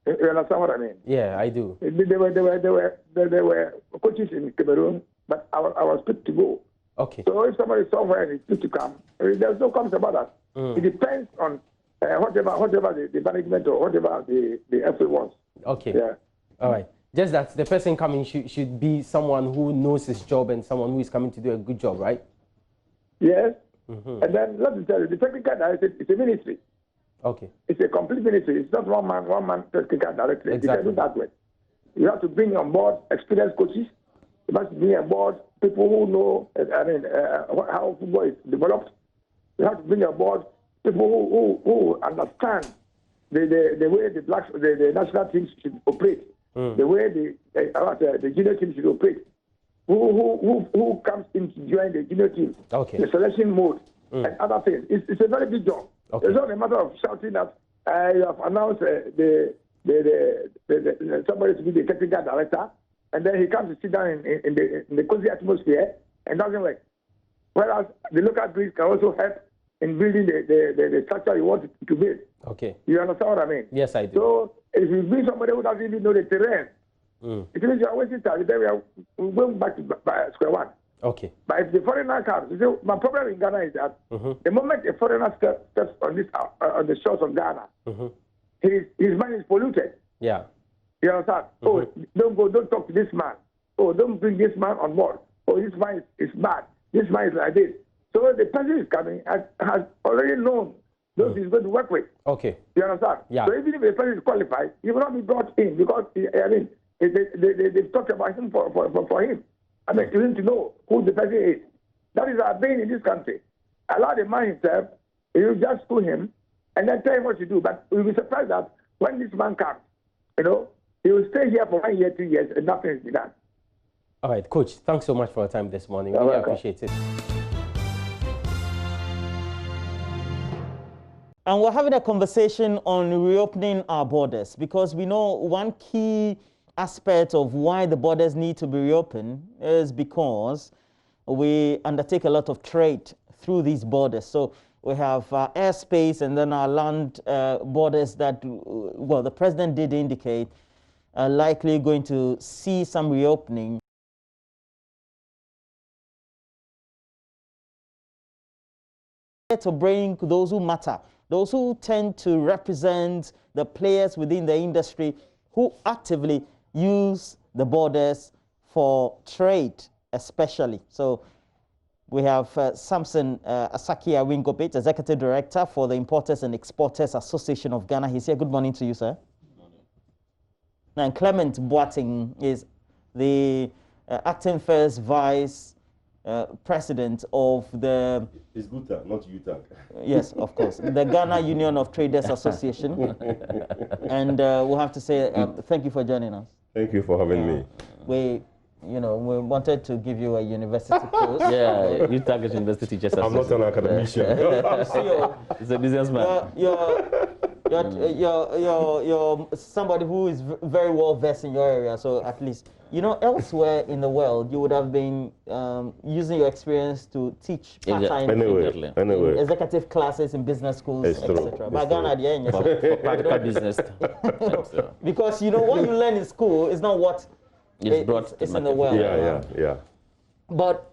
You understand what I mean? Yeah, I do. There were coaches in Cameroon, but I was picked to go. Okay. So if somebody is somewhere and is picked to come, there's no comments about that. It depends on whatever the management or whatever the FA wants. Okay. Yeah. All right. Just that the person coming should be someone who knows his job and someone who is coming to do a good job, right? Yes. And then let me tell you, the technical director is a ministry. Okay. It's a complete ministry. It's not one man technical director. Exactly. You can do that way. You have to bring on board experienced coaches. You must bring on board people who know how football is developed. You have to bring on board people who understand the way the national teams should operate, the way the junior team should operate. Who comes in to join the junior team, the selection mode, and other things. It's a very big job. It's not a matter of shouting that you have announced somebody to be the technical director, and then he comes to sit down in the cozy atmosphere and doesn't work. Whereas the local breeze can also help in building the structure you want to build. Okay. You understand what I mean? Yes, I do. So if you bring somebody who doesn't even know the terrain, it means you are wasting time. Then we're going back to square one. Okay. But if the foreigner comes, you see, my problem in Ghana is that the moment a foreigner steps on the shores of Ghana, his mind is polluted. Yeah. You understand? Oh, don't talk to this man. Oh, don't bring this man on board. Oh, this man is bad. This man is like this. So the person who is coming has already known those he's going to work with. Okay. You understand? Yeah. So even if the person is qualified, he will not be brought in because they've talked about him for him. I mean, to him to know who the person is. That is our bane in this country. Allow the man himself, you just sue him, and then tell him what to do. But we'll be surprised that when this man comes, he will stay here for 1 year, 2 years, and nothing is done. All right, Coach, thanks so much for your time this morning. Really appreciate it. And we're having a conversation on reopening our borders because we know one key aspect of why the borders need to be reopened is because we undertake a lot of trade through these borders. So we have airspace and then our land borders that, well, the president did indicate are likely going to see some reopening. To bring those who matter, those who tend to represent the players within the industry who actively use the borders for trade, especially. So we have Samson Asakia Wingobit, Executive Director for the Importers and Exporters Association of Ghana. He's here. Good morning to you, sir. And Clement Boating is the acting first vice president of the... It's Guta, not Utah. Yes, of course. The Ghana Union of Traders Association. And we'll have to say thank you for joining us. Thank you for having me. We wanted to give you a university post. Yeah, Utah University just. I'm not an academician. He's a businessman. You're somebody who is very well versed in your area. So at least, elsewhere in the world, you would have been using your experience to teach part-time anyway. executive classes in business schools, etc. But Ghana, practical business. Because what you learn in school is not what it's in the world. Yeah. But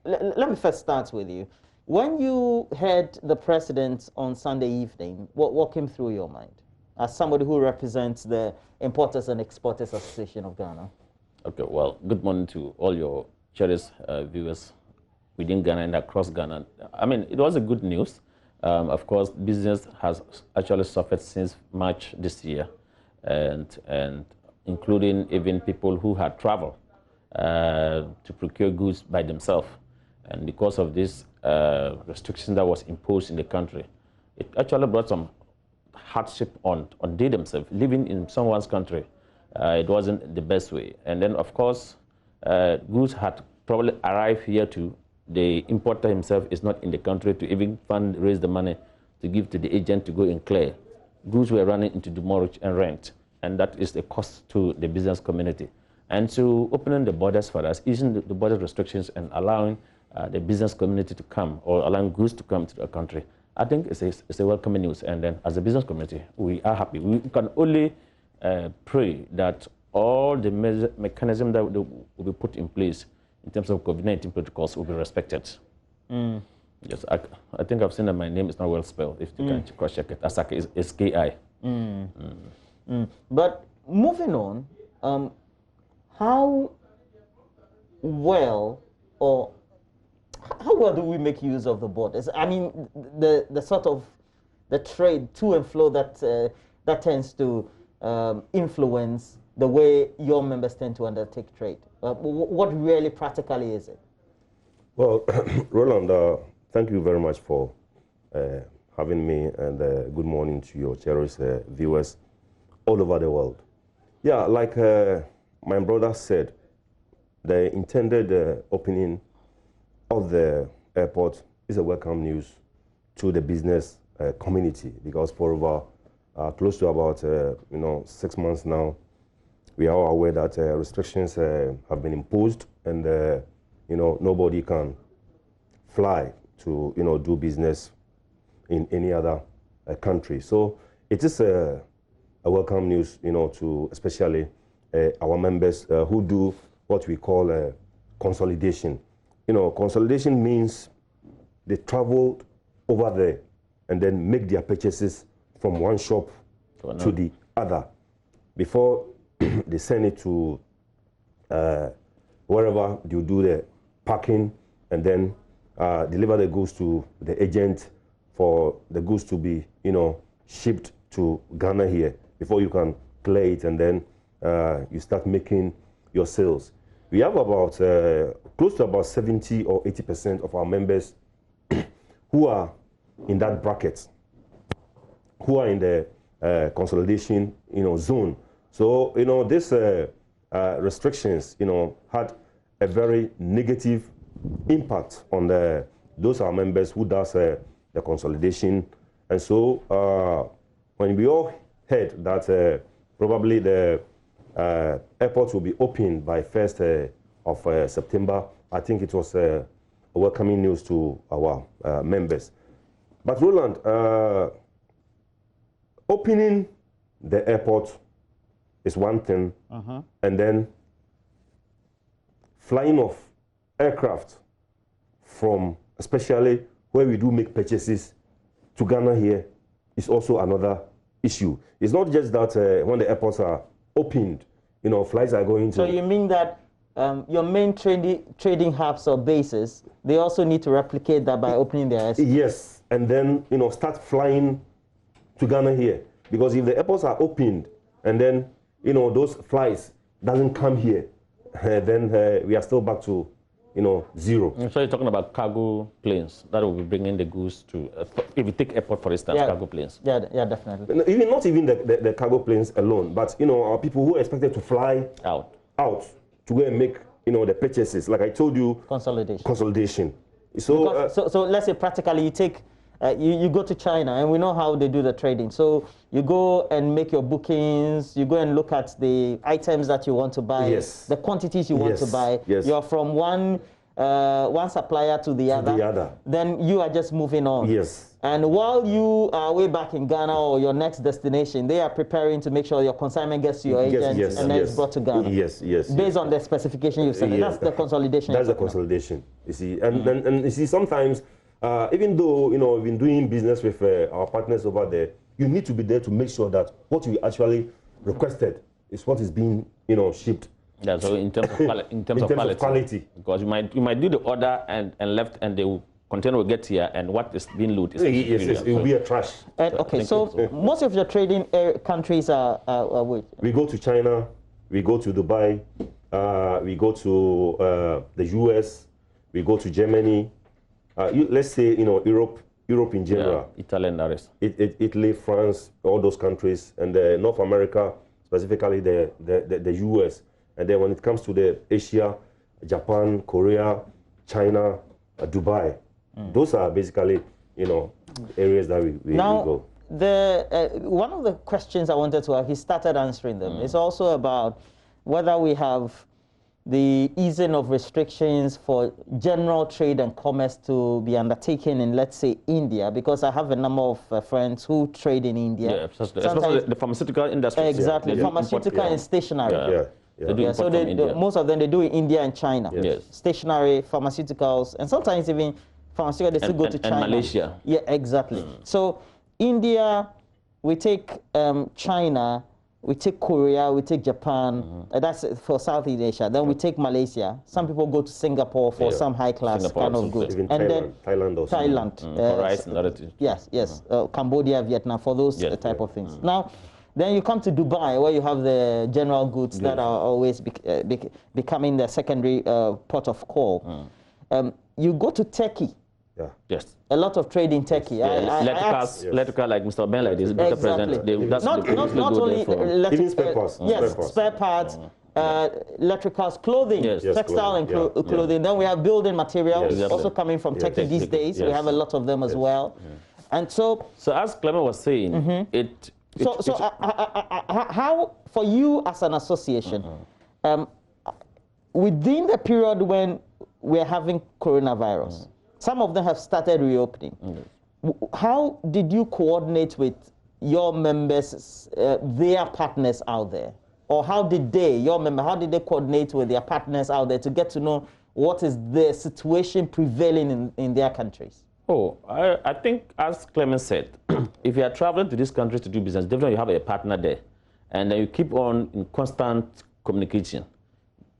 let me first start with you. When you heard the president on Sunday evening, what came through your mind as somebody who represents the Importers and Exporters Association of Ghana? Okay, well, good morning to all your cherished viewers within Ghana and across Ghana. I mean, it was a good news. Of course, business has actually suffered since March this year, and including even people who had traveled to procure goods by themselves. And because of this restriction that was imposed in the country, it actually brought some hardship on they themselves. Living in someone's country, it wasn't the best way. And then, of course, goods had probably arrived here too. The importer himself is not in the country to even raise the money to give to the agent to go and clear. Goods were running into demurrage and rent, and that is the cost to the business community. And so opening the borders for us, easing the border restrictions and allowing the business community to come, or allowing goods to come to the country, I think it's a welcome news. And then as a business community, we are happy. We can only pray that all the mechanisms that will be put in place in terms of COVID-19 protocols will be respected. Yes, I think I've seen that my name is not well spelled. If you can cross-check it, Asaka is S-K-I. But moving on, how well do we make use of the borders? I mean, the sort of the trade to and flow that tends to influence the way your members tend to undertake trade. What really practically is it? Well, Roland, thank you very much for having me, and good morning to your cherished viewers all over the world. Yeah, like my brother said, the intended opening of the airport is a welcome news to the business community, because for over close to about 6 months now, we are all aware that restrictions have been imposed, and nobody can fly to do business in any other country. So it is a welcome news, to especially our members who do what we call consolidation. Consolidation means they travel over there and then make their purchases from one shop to the other before they send it to wherever you do the packing, and then deliver the goods to the agent for the goods to be, shipped to Ghana here before you can clear it, and then you start making your sales. We have about close to about 70 or 80% of our members who are in that bracket, who are in the consolidation, zone. So, these restrictions, had a very negative impact on those our members who does the consolidation. And so, when we all heard that probably the airport will be opened by 1st of September, I think it was a welcoming news to our members. But Roland, opening the airport is one thing, and then flying off aircraft from, especially where we do make purchases, to Ghana here is also another issue. It's not just that when the airports are opened, flights are going to... So you mean that your main trading hubs or bases, they also need to replicate that by opening their airspace? Yes, and then, start flying to Ghana here. Because if the airports are opened and then, those flights doesn't come here, then we are still back to, zero. So you're talking about cargo planes that will be bringing the goods to, if you take airport, for instance, cargo planes. Yeah, definitely. Not even the cargo planes alone, but, our people who are expected to fly out to go and make, the purchases. Like I told you, consolidation. So, so let's say practically you take, you go to China, and we know how they do the trading. So you go and make your bookings, you go and look at the items that you want to buy, the quantities you want to buy. You're from one supplier to the other. Then you are just moving on. And while you are way back in Ghana or your next destination, they are preparing to make sure your consignment gets to your agent and then it's brought to Ghana. Based on the specification you've said. That's the consolidation. That's the consolidation, you see. And you see, sometimes, even though, we've been doing business with our partners over there, you need to be there to make sure that what you actually requested is what is being, shipped. Yeah, so in terms of quality. Because you might do the order and left, and the container will get here, and what is being looted is it will be a trash. Okay, so most of your trading countries are which? We go to China, we go to Dubai, we go to the US, we go to Germany. Let's say, Europe in general. Italy and the rest. Italy, France, all those countries, and North America, specifically the US. And then when it comes to the Asia, Japan, Korea, China, Dubai, those are basically, areas that we go. One of the questions I wanted to ask, he started answering them. It's also about whether we have the easing of restrictions for general trade and commerce to be undertaken in, let's say, India, because I have a number of friends who trade in India. Yeah, especially the pharmaceutical industry. Exactly, pharmaceutical and stationary. So most of them, they do in India and China. Stationary, pharmaceuticals, and sometimes even pharmaceuticals, they still go to China. And Malaysia. Yeah, exactly. So India, we take China, we take Korea, we take Japan, that's for Southeast Asia. Then we take Malaysia. Some people go to Singapore for some high-class kind of goods. Even and Thailand, then Thailand also. Thailand. Rice and other things. Yes, yes. Cambodia, Vietnam, for those type of things. Now, then you come to Dubai, where you have the general goods that are always becoming the secondary port of call. You go to Turkey. Yeah. Yes. A lot of trade in Turkey. Electrical, like Mr. Ben, like this, Mr. President. Not only even spare parts. Spare parts. Electricals, clothing, textile and clothing. Then we have building materials, also coming from Turkey these days. We have a lot of them as well. And so as Clement was saying, how, for you as an association, within the period when we're having coronavirus, some of them have started reopening. How did you coordinate with your members, their partners out there? Or how did they, how did they coordinate with their partners out there to get to know what is the situation prevailing in their countries? I think, as Clement said, if you are traveling to this country to do business, definitely you have a partner there. And then you keep on in constant communication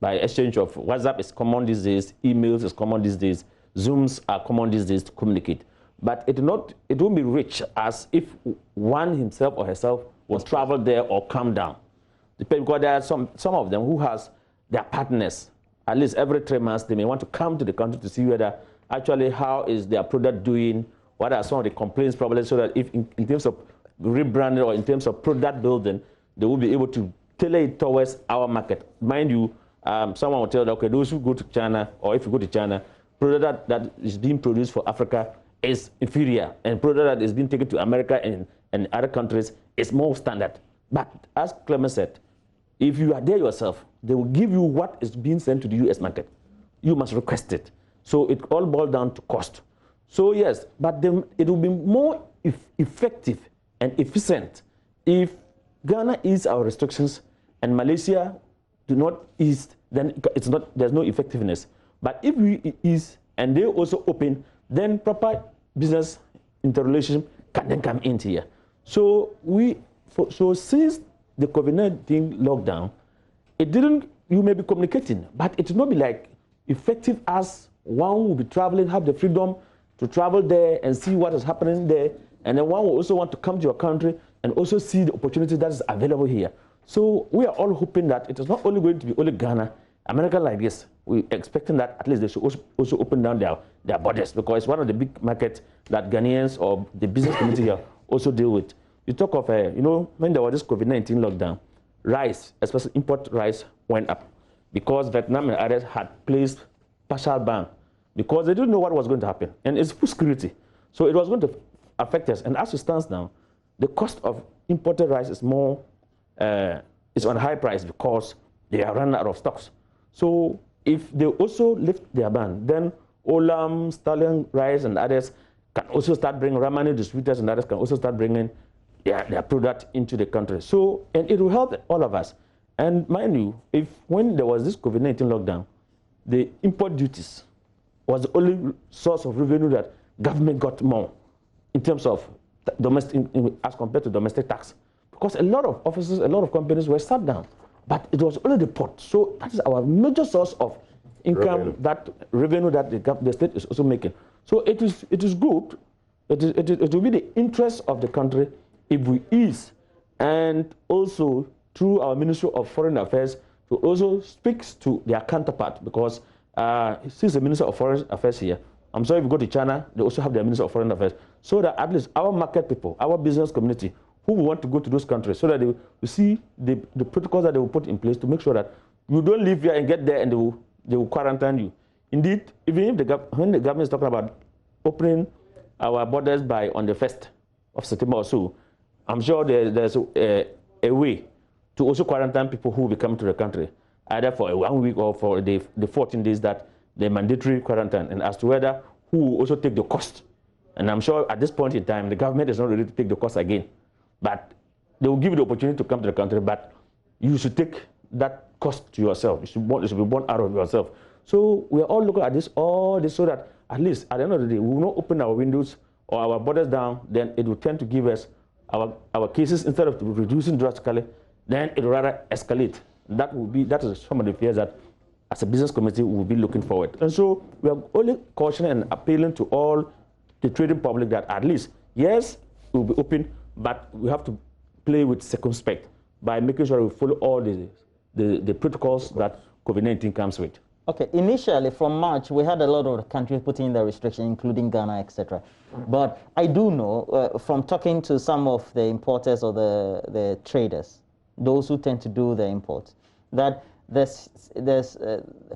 by exchange of WhatsApp is common these days, emails is common these days, Zooms are common these days to communicate. But it won't be rich as if one himself or herself will travel there or come down. Because there are some of them who has their partners, at least every 3 months, they may want to come to the country to see whether actually how is their product doing, what are some of the complaints probably, so that if in terms of rebranding or in terms of product building, they will be able to tailor it towards our market. Mind you, someone will tell them, okay, those who go to China, or if you go to China, product that is being produced for Africa is inferior, and product that is being taken to America and other countries is more standard. But as Clement said, if you are there yourself, they will give you what is being sent to the US market. You must request it. So it all boils down to cost. So yes, but then it will be more effective and efficient if Ghana ease our restrictions and Malaysia do not ease, then there's no effectiveness. But if we ease and they also open, then proper business interrelationship can then come into here. So since the COVID-19 lockdown, you may be communicating, but it will not be like effective as one will be traveling, have the freedom to travel there and see what is happening there, and then one will also want to come to your country and also see the opportunity that is available here. So we are all hoping that it is not only going to be only Ghana, America like this. We're expecting that at least they should also open down their borders, because it's one of the big markets that Ghanaians or the business community here also deal with. You talk of, when there was this COVID-19 lockdown, rice, especially import rice, went up because Vietnam and others had placed partial ban because they didn't know what was going to happen. And it's food security. So it was going to affect us. And as it stands now, the cost of imported rice is more, it's on a high price because they are running out of stocks. So if they also lift their ban, then Olam, Stallion rice and others can also start bringing, Ramani distributors and others can also start bringing their product into the country. So, and it will help all of us. And mind you, when there was this COVID-19 lockdown, the import duties was the only source of revenue that government got more in terms of domestic, as compared to domestic tax. Because a lot of offices, a lot of companies were shut down, but it was only the port. So that is our major source of income, revenue that the state is also making. So it is good. It will be the interest of the country if we ease, and also through our Ministry of Foreign Affairs to also speak to their counterpart, because since the Minister of Foreign Affairs here, I'm sorry if you go to China, they also have their Minister of Foreign Affairs, so that at least our market people, our business community, who want to go to those countries, so that they will see the protocols that they will put in place to make sure that you don't live here and get there and they will quarantine you. Indeed, even if when the government is talking about opening our borders on the 1st of September or so, I'm sure there's a way to also quarantine people who will be coming to the country, either for 1 week or for the 14 days that the mandatory quarantine, and as to whether who will also take the cost. And I'm sure at this point in time, the government is not ready to take the cost again. But they will give you the opportunity to come to the country, but you should take that cost to yourself. It should be borne out of yourself. So we are all looking at all this so that at least at the end of the day, we will not open our windows or our borders down, then it will tend to give us our cases, instead of reducing drastically, then it will rather escalate. That is some of the fears that as a business community we will be looking forward. And so we are only cautioning and appealing to all the trading public that at least, yes, we will be open, but we have to play with circumspect by making sure we follow all the protocols that COVID-19 comes with. Okay, initially from March, we had a lot of the countries putting in the restrictions, including Ghana, etc. But I do know from talking to some of the importers or the traders, those who tend to do the imports, that there's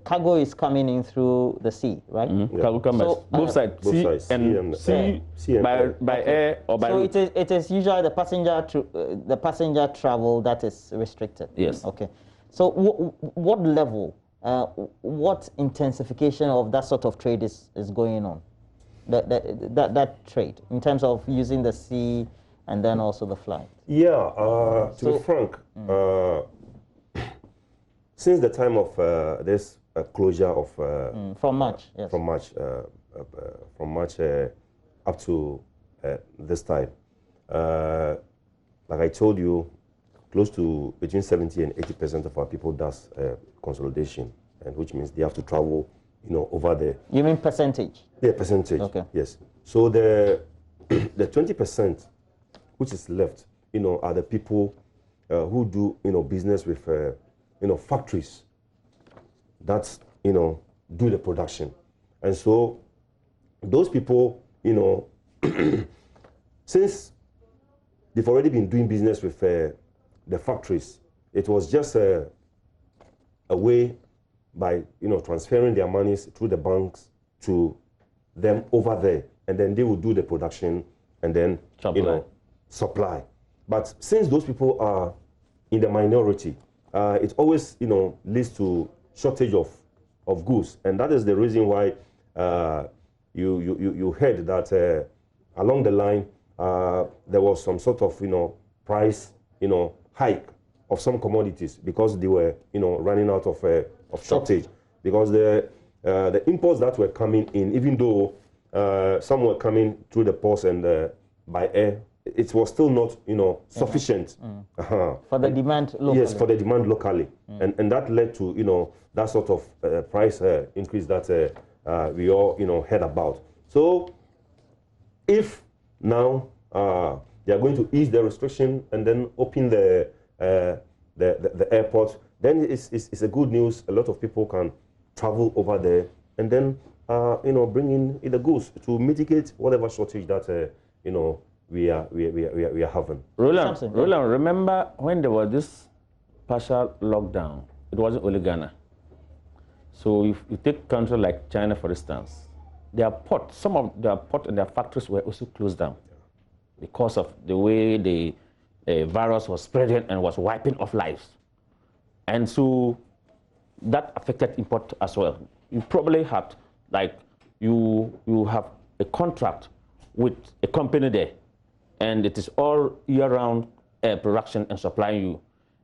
cargo is coming in through the sea, right? Mm-hmm. Yeah. Cargo comes both sides, sea by air or by road. So it is usually the passenger travel that is restricted. Yes. Okay. So what level, what intensification of that sort of trade is going on? That trade in terms of using the sea and then also the flight. Yeah. To be frank. Since the time of this closure of from March, yes. From March up to this time, like I told you, close to between 70 and 80% of our people does consolidation, and which means they have to travel, over there. You mean percentage? Yeah, percentage. Okay. Yes. So the 20% which is left, are the people who do business with. Factories that, do the production. And so those people, since they've already been doing business with the factories, it was just a way by, transferring their monies through the banks to them over there. And then they will do the production and then, supply. But since those people are in the minority, it always, leads to shortage of goods, and that is the reason why you heard that along the line there was some sort of price hike of some commodities because they were running out of shortage, because the imports that were coming in, even though some were coming through the ports and by air, it was still not, sufficient. For the demand locally. Yes, for the demand locally. And that led to, that sort of price increase that we all, heard about. So if now they are going to ease the restriction and then open the airport, then it's a good news. A lot of people can travel over there and then, bring in the goods to mitigate whatever shortage that, we are having. Roland, remember when there was this partial lockdown? It wasn't only Ghana. So if you take countries like China, for instance, some of their ports and their factories were also closed down because of the way the virus was spreading and was wiping off lives. And so that affected import as well. You probably had, you have a contract with a company there, and it is all year-round production and supplying you.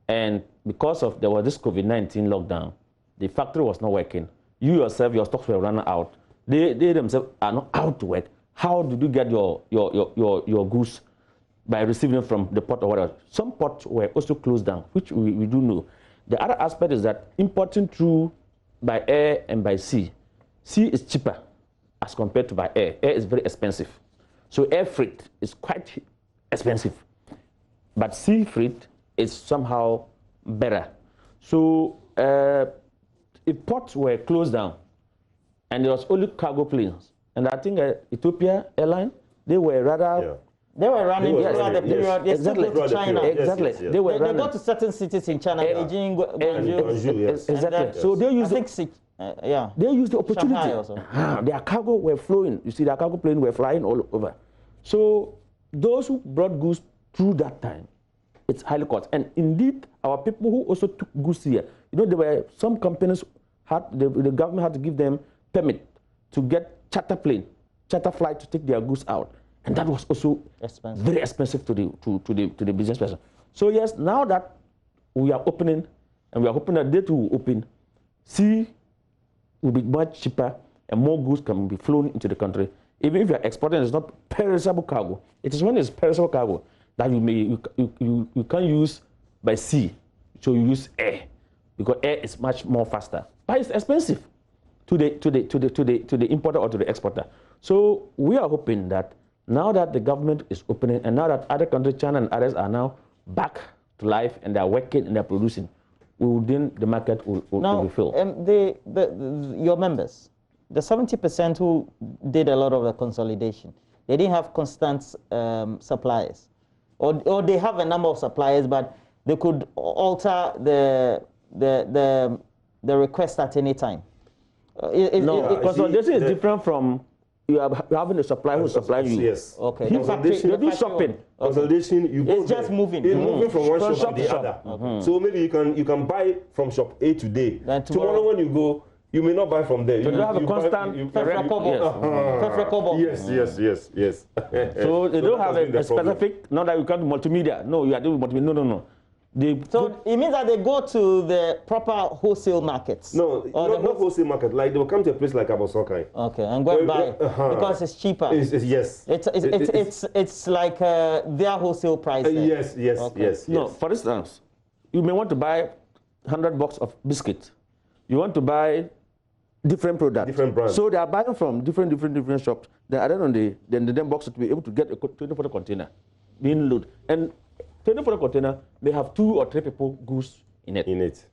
And because of there was this COVID-19 lockdown, the factory was not working. You yourself, your stocks were running out. They themselves are not out to work. How did you get your goods? By receiving them from the port or whatever. Some ports were also closed down, which we do know. The other aspect is that importing through by air and by sea. Sea is cheaper as compared to by air. Air is very expensive. So air freight is quite expensive. But sea freight is somehow better. So if ports were closed down and there was only cargo planes, and I think Ethiopia Airline, they were rather... Yeah. They were running throughout the period. They still go to China. Exactly. Yes. They go to certain cities in China, Beijing, Guangzhou. Exactly. So they use they used the opportunity. Their cargo were flowing. You see, their cargo planes were flying all over. So those who brought goods through that time, it's highly cost. And indeed, our people who also took goods here, there were some companies the government had to give them permit to get charter flight to take their goods out. And that was also very expensive to the business person. So yes, now that we are opening, and we are hoping that they too will open, sea will be much cheaper and more goods can be flown into the country. Even if you are exporting, it's not perishable cargo. It is when it's perishable cargo that you can use by sea, so you use air because air is much more faster, but it's expensive to the importer or to the exporter. So we are hoping that now that the government is opening and now that other countries, China and others, are now back to life and they are working and they are producing, then the market will be filled. Your members, the 70% who did a lot of the consolidation, they didn't have constant suppliers, or they have a number of suppliers, but they could alter the request at any time. Consolidation is different from you are having a supplier who's supplying you. Yes. Okay. Consolidation, they do shopping. Consolidation, you go it's just moving. It's moving from one shop to the shop. other. So maybe you can buy from shop A today. Then tomorrow when you go, you may not buy from there. So you have a constant Yes. So they don't have a specific, not that you come to multimedia. No, you are doing multimedia. No. So it means that they go to the proper wholesale markets. No, not wholesale market. Like they will come to a place like Abosokai. Okay, and go and buy because it's cheaper. Yes. It's like their wholesale price. Yes. No, for instance, you may want to buy 100 boxes of biscuit. You want to buy different products. Different brands. So they are buying from different shops. Then at the end of the day, the box to be able to get a 24 container being loaded. And 24 container may have 2 or 3 people goods in it.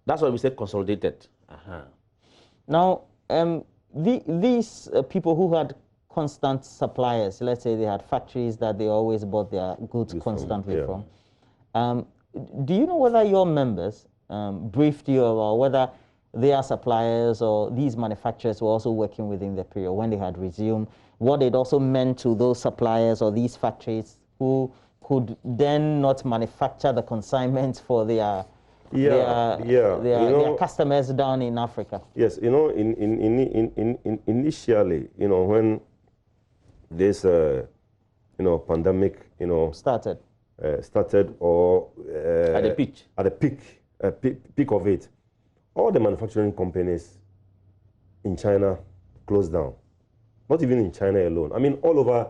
That's why we say consolidated. Now, these people who had constant suppliers, let's say they had factories that they always bought their goods constantly from. Do you know whether your members briefed you about whether their suppliers or these manufacturers were also working within the period when they had resumed, what it also meant to those suppliers or these factories who could then not manufacture the consignments for their customers down in Africa? Yes, initially, when this pandemic, started or at the peak of it, all the manufacturing companies in China closed down. Not even in China alone. I mean, all over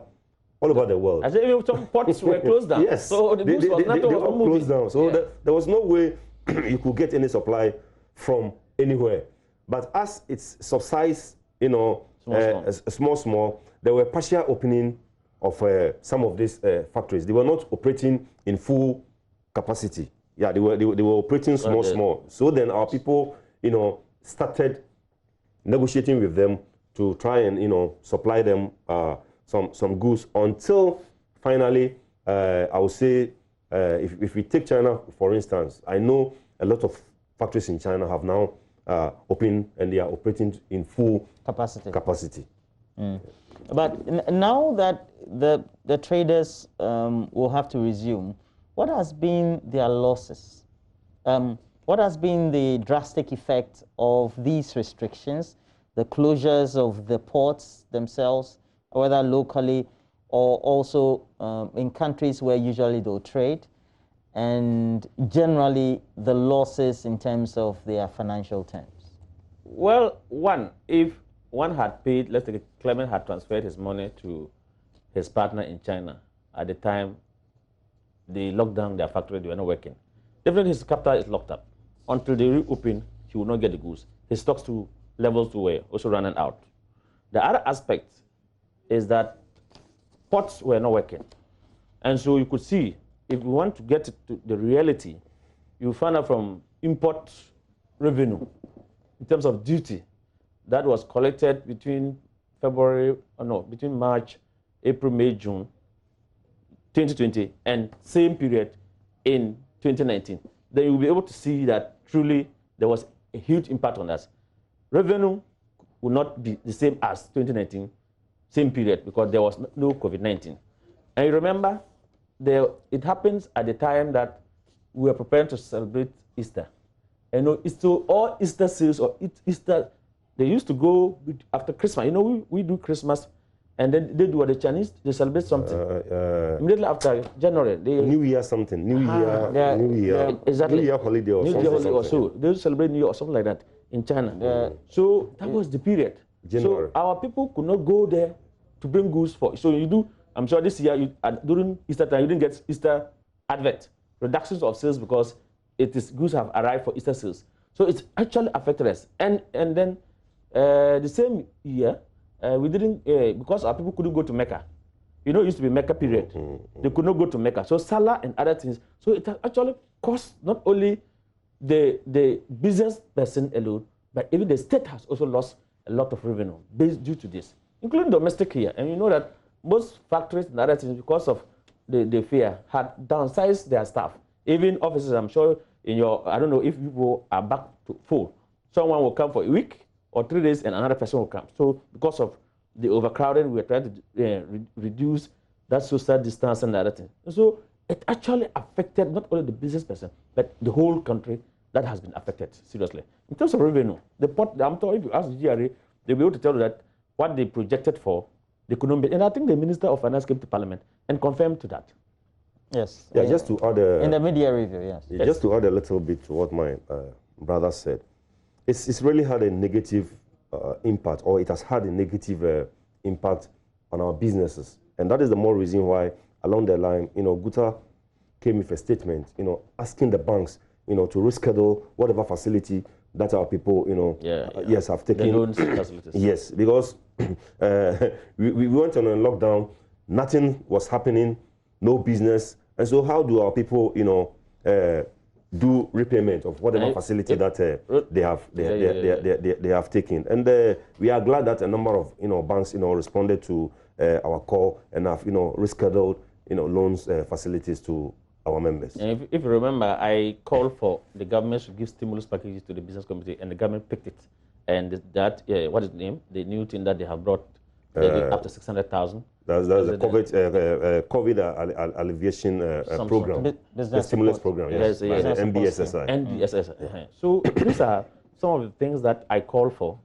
the world. I said even some ports were closed down. Yes. So the goods they all closed down. So there was no way you could get any supply from anywhere. But as it's subsides, small, there were partial opening of some of these factories. They were not operating in full capacity. Yeah, they were operating small. So then our people, started negotiating with them to try and, supply them some goods until finally, I would say, if we take China, for instance, I know a lot of factories in China have now opened and they are operating in full capacity. But now that the traders will have to resume, what has been their losses? What has been the drastic effect of these restrictions, the closures of the ports themselves, whether locally or also in countries where usually they'll trade, and generally the losses in terms of their financial terms? Well, if one had paid, let's say Clement had transferred his money to his partner in China at the time they locked down their factory, they were not working. Definitely his capital is locked up. Until they reopen, he will not get the goods. His stocks to levels were also running out. The other aspect is that ports were not working. And so you could see, if we want to get to the reality, you find out from import revenue, in terms of duty, that was collected between March, April, May, June, 2020, and same period in 2019, then you'll be able to see that truly there was a huge impact on us. Revenue will not be the same as 2019, same period, because there was no COVID-19. And you remember, it happens at the time that we were preparing to celebrate Easter. And all Easter sales or Easter, they used to go after Christmas. We do Christmas, and then they do what the Chinese, they celebrate something. Immediately after January. New Year something. New Year. Exactly. New Year holiday or something. Or so. They celebrate New Year or something like that in China. So that was the period. January. So our people could not go there to bring goods for. So you do, I'm sure this year, during Easter time, you didn't get Easter advert. reductions of sales because goods have arrived for Easter sales. So it's actually affected us. And then the same year, we didn't, because our people couldn't go to Mecca. You know, it used to be Mecca period. They could not go to Mecca. So Salah and other things. So it actually cost not only the business person alone, but even the state has also lost a lot of revenue due to this, including domestic here. And you know that most factories and other things, because of the fear, had downsized their staff. Even offices, I'm sure in your, I don't know if people are back to full. Someone will come for a week or 3 days and another person will come. So because of the overcrowding, we're trying to reduce that social distance and other things. So it actually affected not only the business person, but the whole country that has been affected, seriously. In terms of revenue, the port, I'm told if you ask the GRA, they'll be able to tell you that what they projected for, they couldn't be. And I think the Minister of Finance came to Parliament and confirmed to that. Yes. Yeah, just to add in the media review, yes. Just to add a little bit to what my brother said, it's really had a negative impact, or it has had a negative impact on our businesses. And that is the more reason why, along the line, Gutta came with a statement, asking the banks, to reschedule whatever facility that our people, yes, have taken. The loans facilities. Yes, because we went on a lockdown, nothing was happening, no business. And so how do our people, do repayment of whatever facility that they have taken? And we are glad that a number of banks responded to our call and have rescheduled loans facilities to our members. And if you remember, I called for the government to give stimulus packages to the business community, and the government picked it. And that what is the name? The new thing that they have brought up to 600,000. That's the COVID alleviation program, the stimulus program, yes, the NBSSI. NBSSI. So these are some of the things that I call for,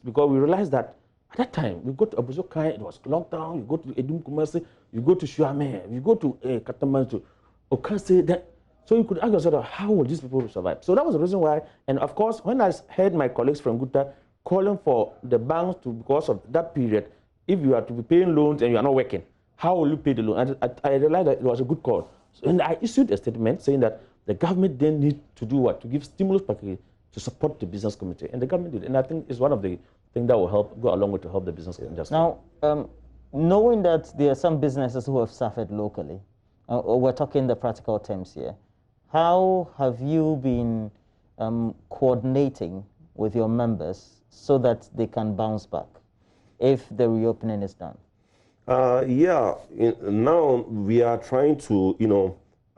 because we realized that at that time, we go to Abuzokai, it was lockdown, you go to Edum Kumasi, you go to Shuame, you go to Kataman, to Okase, that. So you could ask yourself, how will these people survive? So that was the reason why, and of course, when I heard my colleagues from Gutta calling for the banks to, because of that period, if you are to be paying loans and you are not working, how will you pay the loan? And I realized that it was a good call. So, and I issued a statement saying that the government then need to do what? To give stimulus package to support the business community. And the government did. And I think it's one of the things that will go along with to help the business industry. Now, knowing that there are some businesses who have suffered locally, we're talking the practical terms here, how have you been coordinating with your members so that they can bounce back if the reopening is done? Now we are trying to,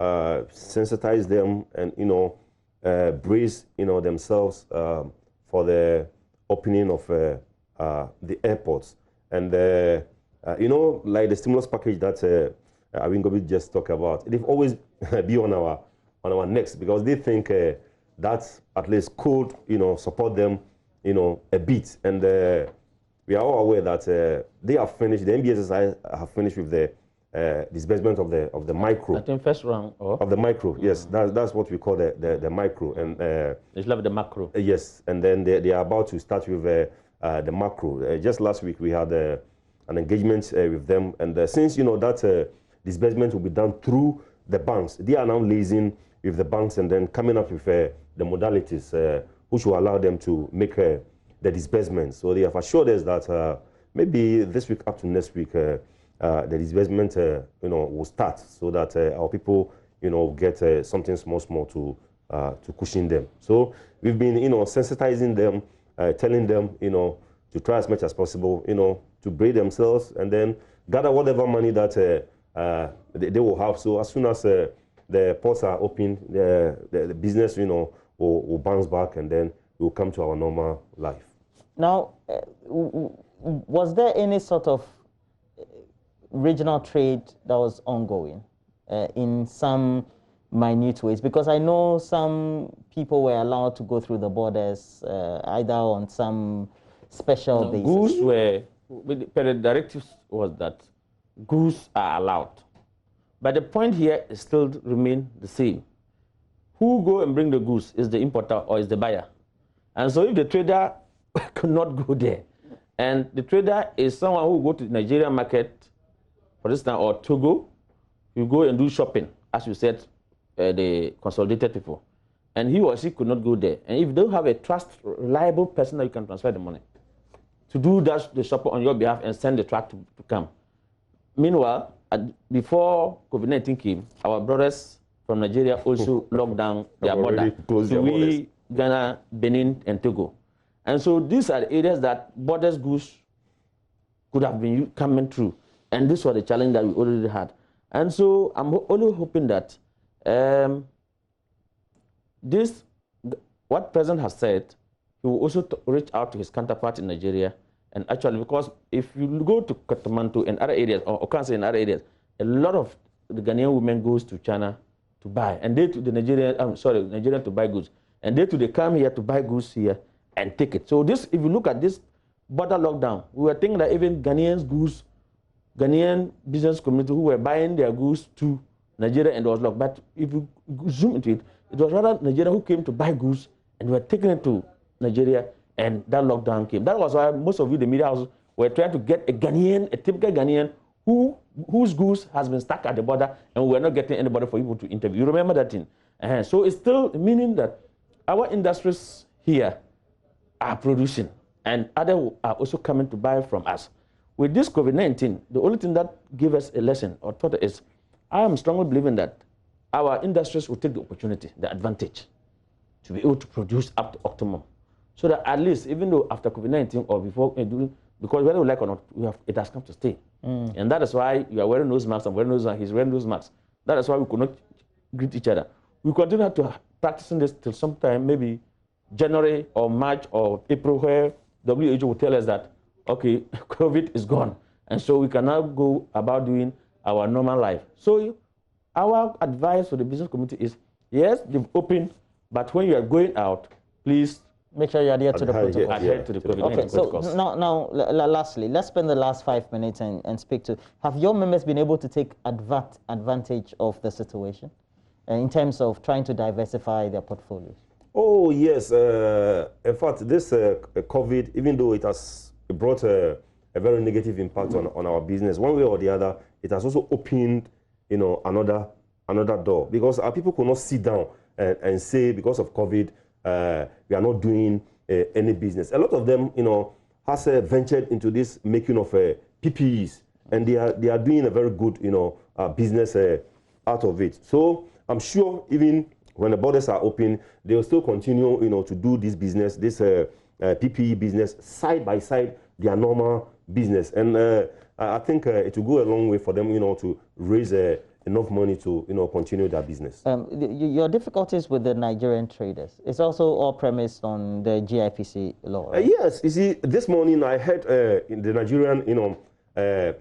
sensitize them and, brace, themselves for the opening of the airports. And, like the stimulus package that Awingobi just talked about, they've always be on our necks because they think that at least could, support them, a bit. And we are all aware that they have finished, the NBSSI have finished with the disbursement of the micro. I think first round of the micro. Yes, that's what we call the micro. And it's like the macro. Yes, and then they are about to start with the macro. Just last week we had an engagement with them, and since that disbursement will be done through the banks, they are now liaising with the banks and then coming up with the modalities which will allow them to make the disbursement. So they have assured us that maybe this week up to next week, the disbursement will start so that our people get something small to cushion them. So we've been sensitizing them, telling them to try as much as possible to brace themselves and then gather whatever money that they will have. So as soon as the ports are open, the business will bounce back and then we'll come to our normal life. Now, was there any sort of regional trade that was ongoing in some minute ways? Because I know some people were allowed to go through the borders either on some special basis. Goods were, the directives was that goods are allowed. But the point here is still remain the same. Who go and bring the goods? Is the importer or is the buyer? And so if the trader could not go there, and the trader is someone who go to the Nigerian market, for instance, or Togo, you go and do shopping, as you said, the consolidated people, and he or she could not go there. And if you don't have a reliable person that you can transfer the money to do that, the shopper on your behalf and send the truck to come. Meanwhile, before COVID-19 came, our brothers from Nigeria also locked down their border to Ghana, Benin, and Togo. And so these are the areas that borders goods could have been coming through. And this was the challenge that we already had. And so I'm only hoping that what President has said, he will also reach out to his counterpart in Nigeria. And actually, because if you go to Kokomlemle and other areas, or Kansai and other areas, a lot of the Ghanaian women goes to China to buy, and they to the Nigerian to buy goods, and they come here to buy goods here and take it. So this, if you look at this border lockdown, we were thinking that even Ghanaian business community who were buying their goods to Nigeria and it was locked. But if you zoom into it, it was rather Nigeria who came to buy goods and were taking it to Nigeria, and that lockdown came. That was why most of you, the media houses, were trying to get a typical Ghanaian whose goods has been stuck at the border, and we were not getting anybody for people to interview. You remember that thing? So it's still meaning that our industries here are producing, and others are also coming to buy from us. With this COVID-19, the only thing that gave us a lesson or thought is, I am strongly believing that our industries will take the opportunity, the advantage, to be able to produce up to optimum. So that at least, even though after COVID-19 or before, because whether we like or not, it has come to stay. And that is why you are wearing nose masks, I'm wearing nose masks, he's wearing nose masks. That is why we could not greet each other. We continue to practicing this till sometime, maybe January or March or April, where WHO will tell us that, okay, COVID is gone. And so we can now go about doing our normal life. So our advice for the business community is, yes, they've opened, but when you are going out, please make sure you adhere to the protocol. Adhere to the COVID-19 protocols. So now, lastly, let's spend the last 5 minutes and speak to, have your members been able to take advantage of the situation in terms of trying to diversify their portfolios? Oh, yes. In fact, this COVID, even though it has brought a very negative impact on our business, one way or the other, it has also opened, another door, because our people could not sit down and say, because of COVID, we are not doing any business. A lot of them, has ventured into this making of PPEs, and they are doing a very good, business out of it. So I'm sure even when the borders are open, they will still continue, to do this business, this PPE business, side by side their normal business. And I think it will go a long way for them, to raise enough money to, continue their business. Your difficulties with the Nigerian traders, it's also all premised on the GIPC law, right? Yes. You see, this morning I heard the Nigerian,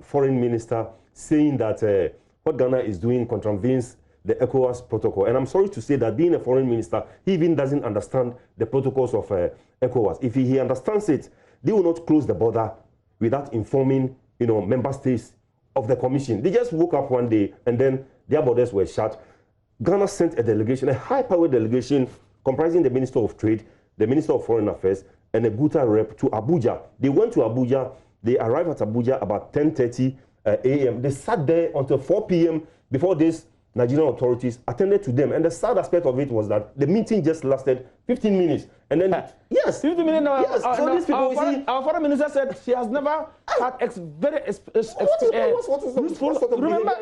foreign minister saying that what Ghana is doing contravenes the ECOWAS protocol. And I'm sorry to say that being a foreign minister, he even doesn't understand the protocols of ECOWAS. If he understands it, they will not close the border without informing, member states of the commission. They just woke up one day and then their borders were shut. Ghana sent a delegation, a high-powered delegation comprising the Minister of Trade, the Minister of Foreign Affairs, and a Guta rep to Abuja. They went to Abuja. They arrived at Abuja about 10:30 a.m. They sat there until 4 p.m. before this Nigerian authorities attended to them. And the sad aspect of it was that the meeting just lasted 15 minutes. And then, yes. 15 minutes? No, yes. So these people, our foreign minister said she has never had very useful. Remember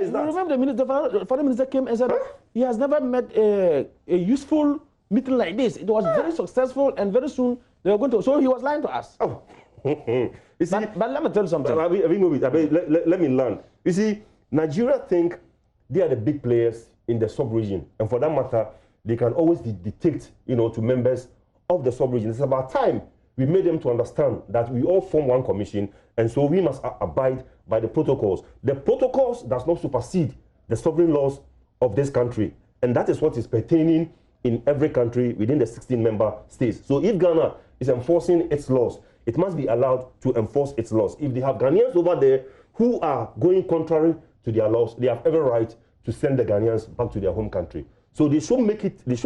the foreign minister came and said he has never met a useful meeting like this. It was very successful, and very soon they were going to. So he was lying to us. Oh. You see, but let me tell you something. Let me learn. You see, Nigeria think they are the big players in the sub-region, and for that matter, they can always dictate, to members of the sub-region. It's about time we made them to understand that we all form one commission, and so we must abide by the protocols. The protocols does not supersede the sovereign laws of this country, and that is what is pertaining in every country within the 16 member states. So if Ghana is enforcing its laws, it must be allowed to enforce its laws. If they have Ghanaians over there who are going contrary to their laws, they have every right to send the Ghanaians back to their home country. So they should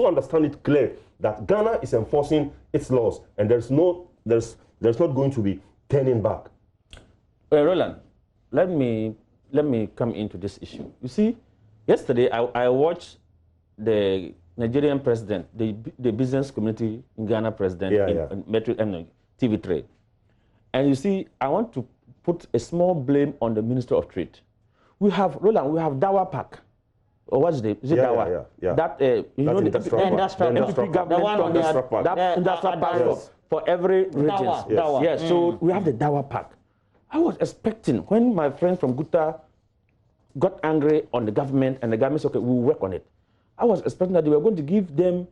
understand it clear that Ghana is enforcing its laws, and there's not going to be turning back. Roland, let me come into this issue. You see, yesterday I watched the Nigerian president, the business community in Ghana president in Metro TV Trade. And you see, I want to put a small blame on the Minister of Trade. We have, Roland, we have Dawa Park. Or what's the, is it Dawa? That, you know, the NPP government, that industrial park for every region. Yes, so we have the Dawa Park. I was expecting, when my friends from Guta got angry on the government, and the government said, okay, we'll work on it. I was expecting that they were going to give them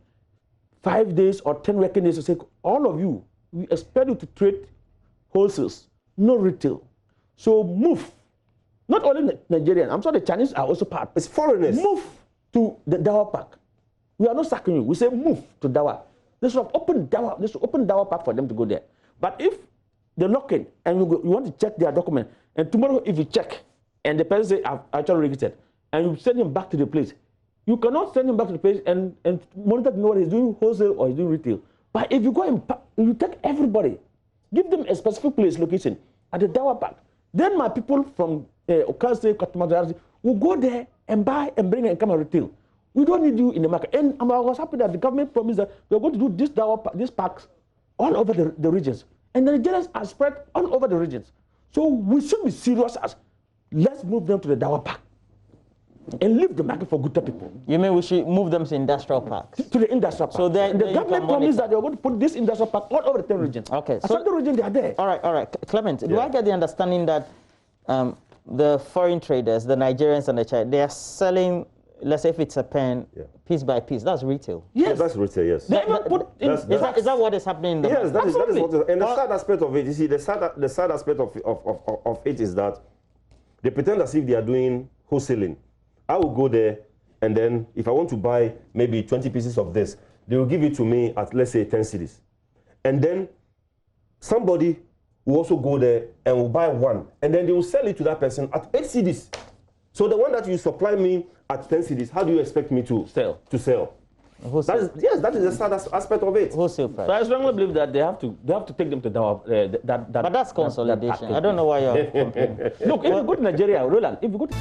5 days or 10 working days to say, all of you, we expect you to trade wholesales, no retail. So move. Not only Nigerian, I'm sorry, the Chinese are also part. It's foreigners. Move to the Dawa Park. We are not sacking you. We say move to Dawa. They should open Dawa Park for them to go there. But if they lock in and you want to check their document, and tomorrow if you check and the person say I've actually registered, and you send him back to the place, you cannot send him back to the place and monitor to know what he's doing wholesale or he's doing retail. But if you go and you take everybody, give them a specific place location at the Dawa Park, then my people from Okase, Kokomlemle will go there and buy and bring and come and retail. We don't need you in the market. And I was happy that the government promised that we're going to do these parks all over the regions. And the Nigerians are spread all over the regions. So we should be serious as let's move them to the Dawa Park and leave the market for good people. You mean we should move them to industrial parks? To the industrial park. So the government promised that they were going to put this industrial park all over the 10 regions. Okay. So the region they are there. All right. Clement, do I get the understanding that the foreign traders, the Nigerians and the Chinese, they are selling, let's say if it's a pen, piece by piece, that's retail? Yes. That's retail, yes. Is that what is happening in the market? That is what is. And the sad aspect of it, you see, the sad aspect of it is that they pretend as if they are doing wholesaling. I will go there, and then if I want to buy maybe 20 pieces of this, they will give it to me at, let's say, 10 cedis. And then somebody will also go there and will buy one, and then they will sell it to that person at 8 cedis. So the one that you supply me at 10 cedis, how do you expect me to sell? That is the sad aspect of it. Wholesale price. So I strongly believe that they have to take them to that. But that's consolidation. I don't know why you're complaining. Look, if you go to Nigeria, Roland, if you go to...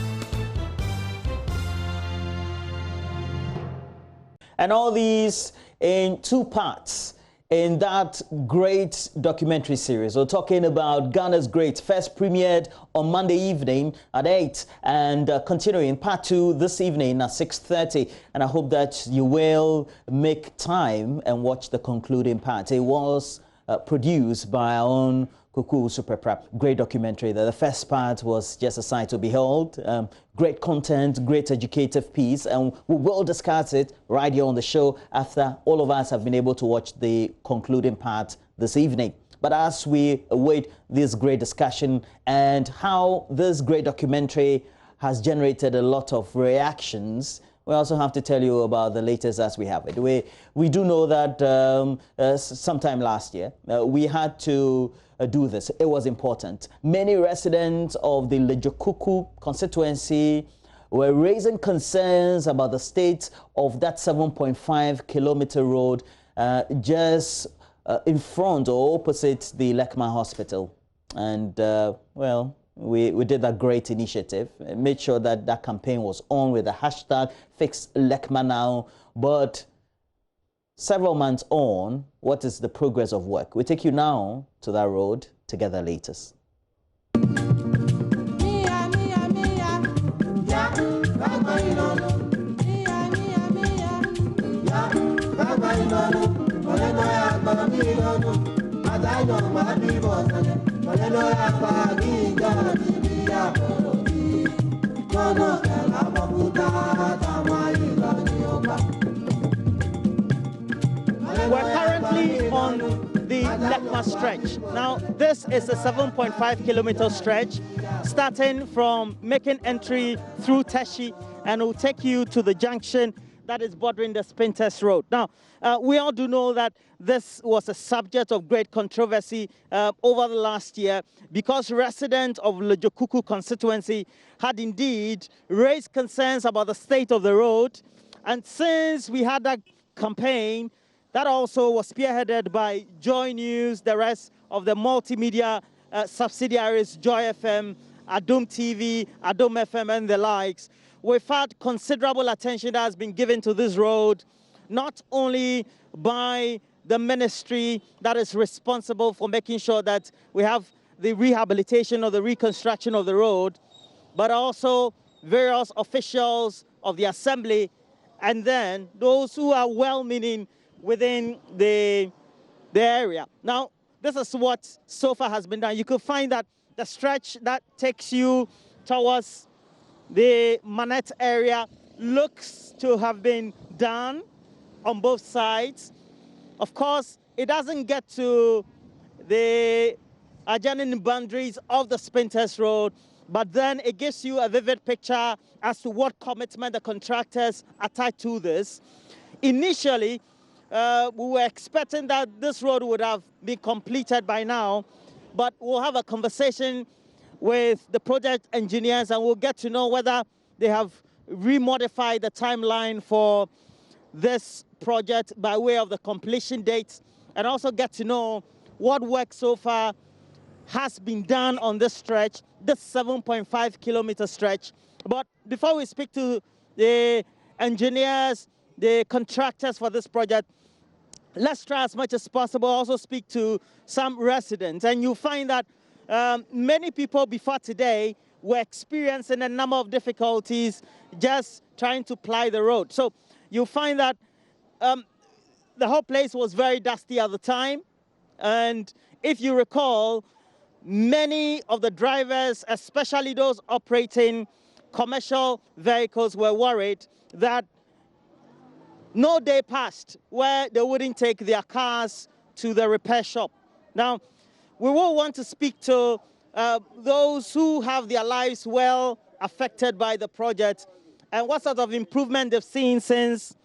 And all these in 2 parts in that great documentary series. We're talking about Ghana's Great, first premiered on Monday evening at 8 and continuing part 2 this evening at 6:30. And I hope that you will make time and watch the concluding part. It was produced by our own Kuku Super Prep. Great documentary. The first part was just a sight to behold. Great content, great educative piece, and we will discuss it right here on the show after all of us have been able to watch the concluding part this evening. But as we await this great discussion and how this great documentary has generated a lot of reactions, we also have to tell you about the latest as we have it. We do know that sometime last year, we had to do this. It was important. Many residents of the Lejokuku constituency were raising concerns about the state of that 7.5-kilometer road just in front or opposite the Lekma Hospital. And, well, we did that great initiative, made sure that that campaign was on with the hashtag Fix Lekma Now. But several months on, what is the progress of work? We take you now to that road to get the latest. We're currently on the Lekma stretch. Now, this is a 7.5-kilometer stretch, starting from making entry through Teshi, and it will take you to the junction that is bordering the Spinters Road. Now, we all do know that this was a subject of great controversy over the last year because residents of Lejokuku constituency had indeed raised concerns about the state of the road. And since we had that campaign, that also was spearheaded by JoyNews, the rest of the multimedia subsidiaries, Joy FM Adum TV, Adum FM and the likes, we've had considerable attention that has been given to this road, not only by the ministry that is responsible for making sure that we have the rehabilitation or the reconstruction of the road, but also various officials of the assembly, and then those who are well-meaning within the area. Now, this is what so far has been done. You could find that the stretch that takes you towards the Manette area looks to have been done on both sides. Of course, it doesn't get to the adjoining boundaries of the Spinters Road, but then it gives you a vivid picture as to what commitment the contractors attached to this. Initially, we were expecting that this road would have been completed by now, but we'll have a conversation with the project engineers and we'll get to know whether they have remodified the timeline for this project by way of the completion date, and also get to know what work so far has been done on this stretch, this 7.5 kilometer stretch. But before we speak to the engineers, the contractors for this project, let's try as much as possible also speak to some residents. And you'll find that many people before today were experiencing a number of difficulties just trying to ply the road. So you'll find that the whole place was very dusty at the time. And if you recall, many of the drivers, especially those operating commercial vehicles, were worried that no day passed where they wouldn't take their cars to the repair shop. Now, we will want to speak to those who have their lives well affected by the project and what sort of improvement they've seen since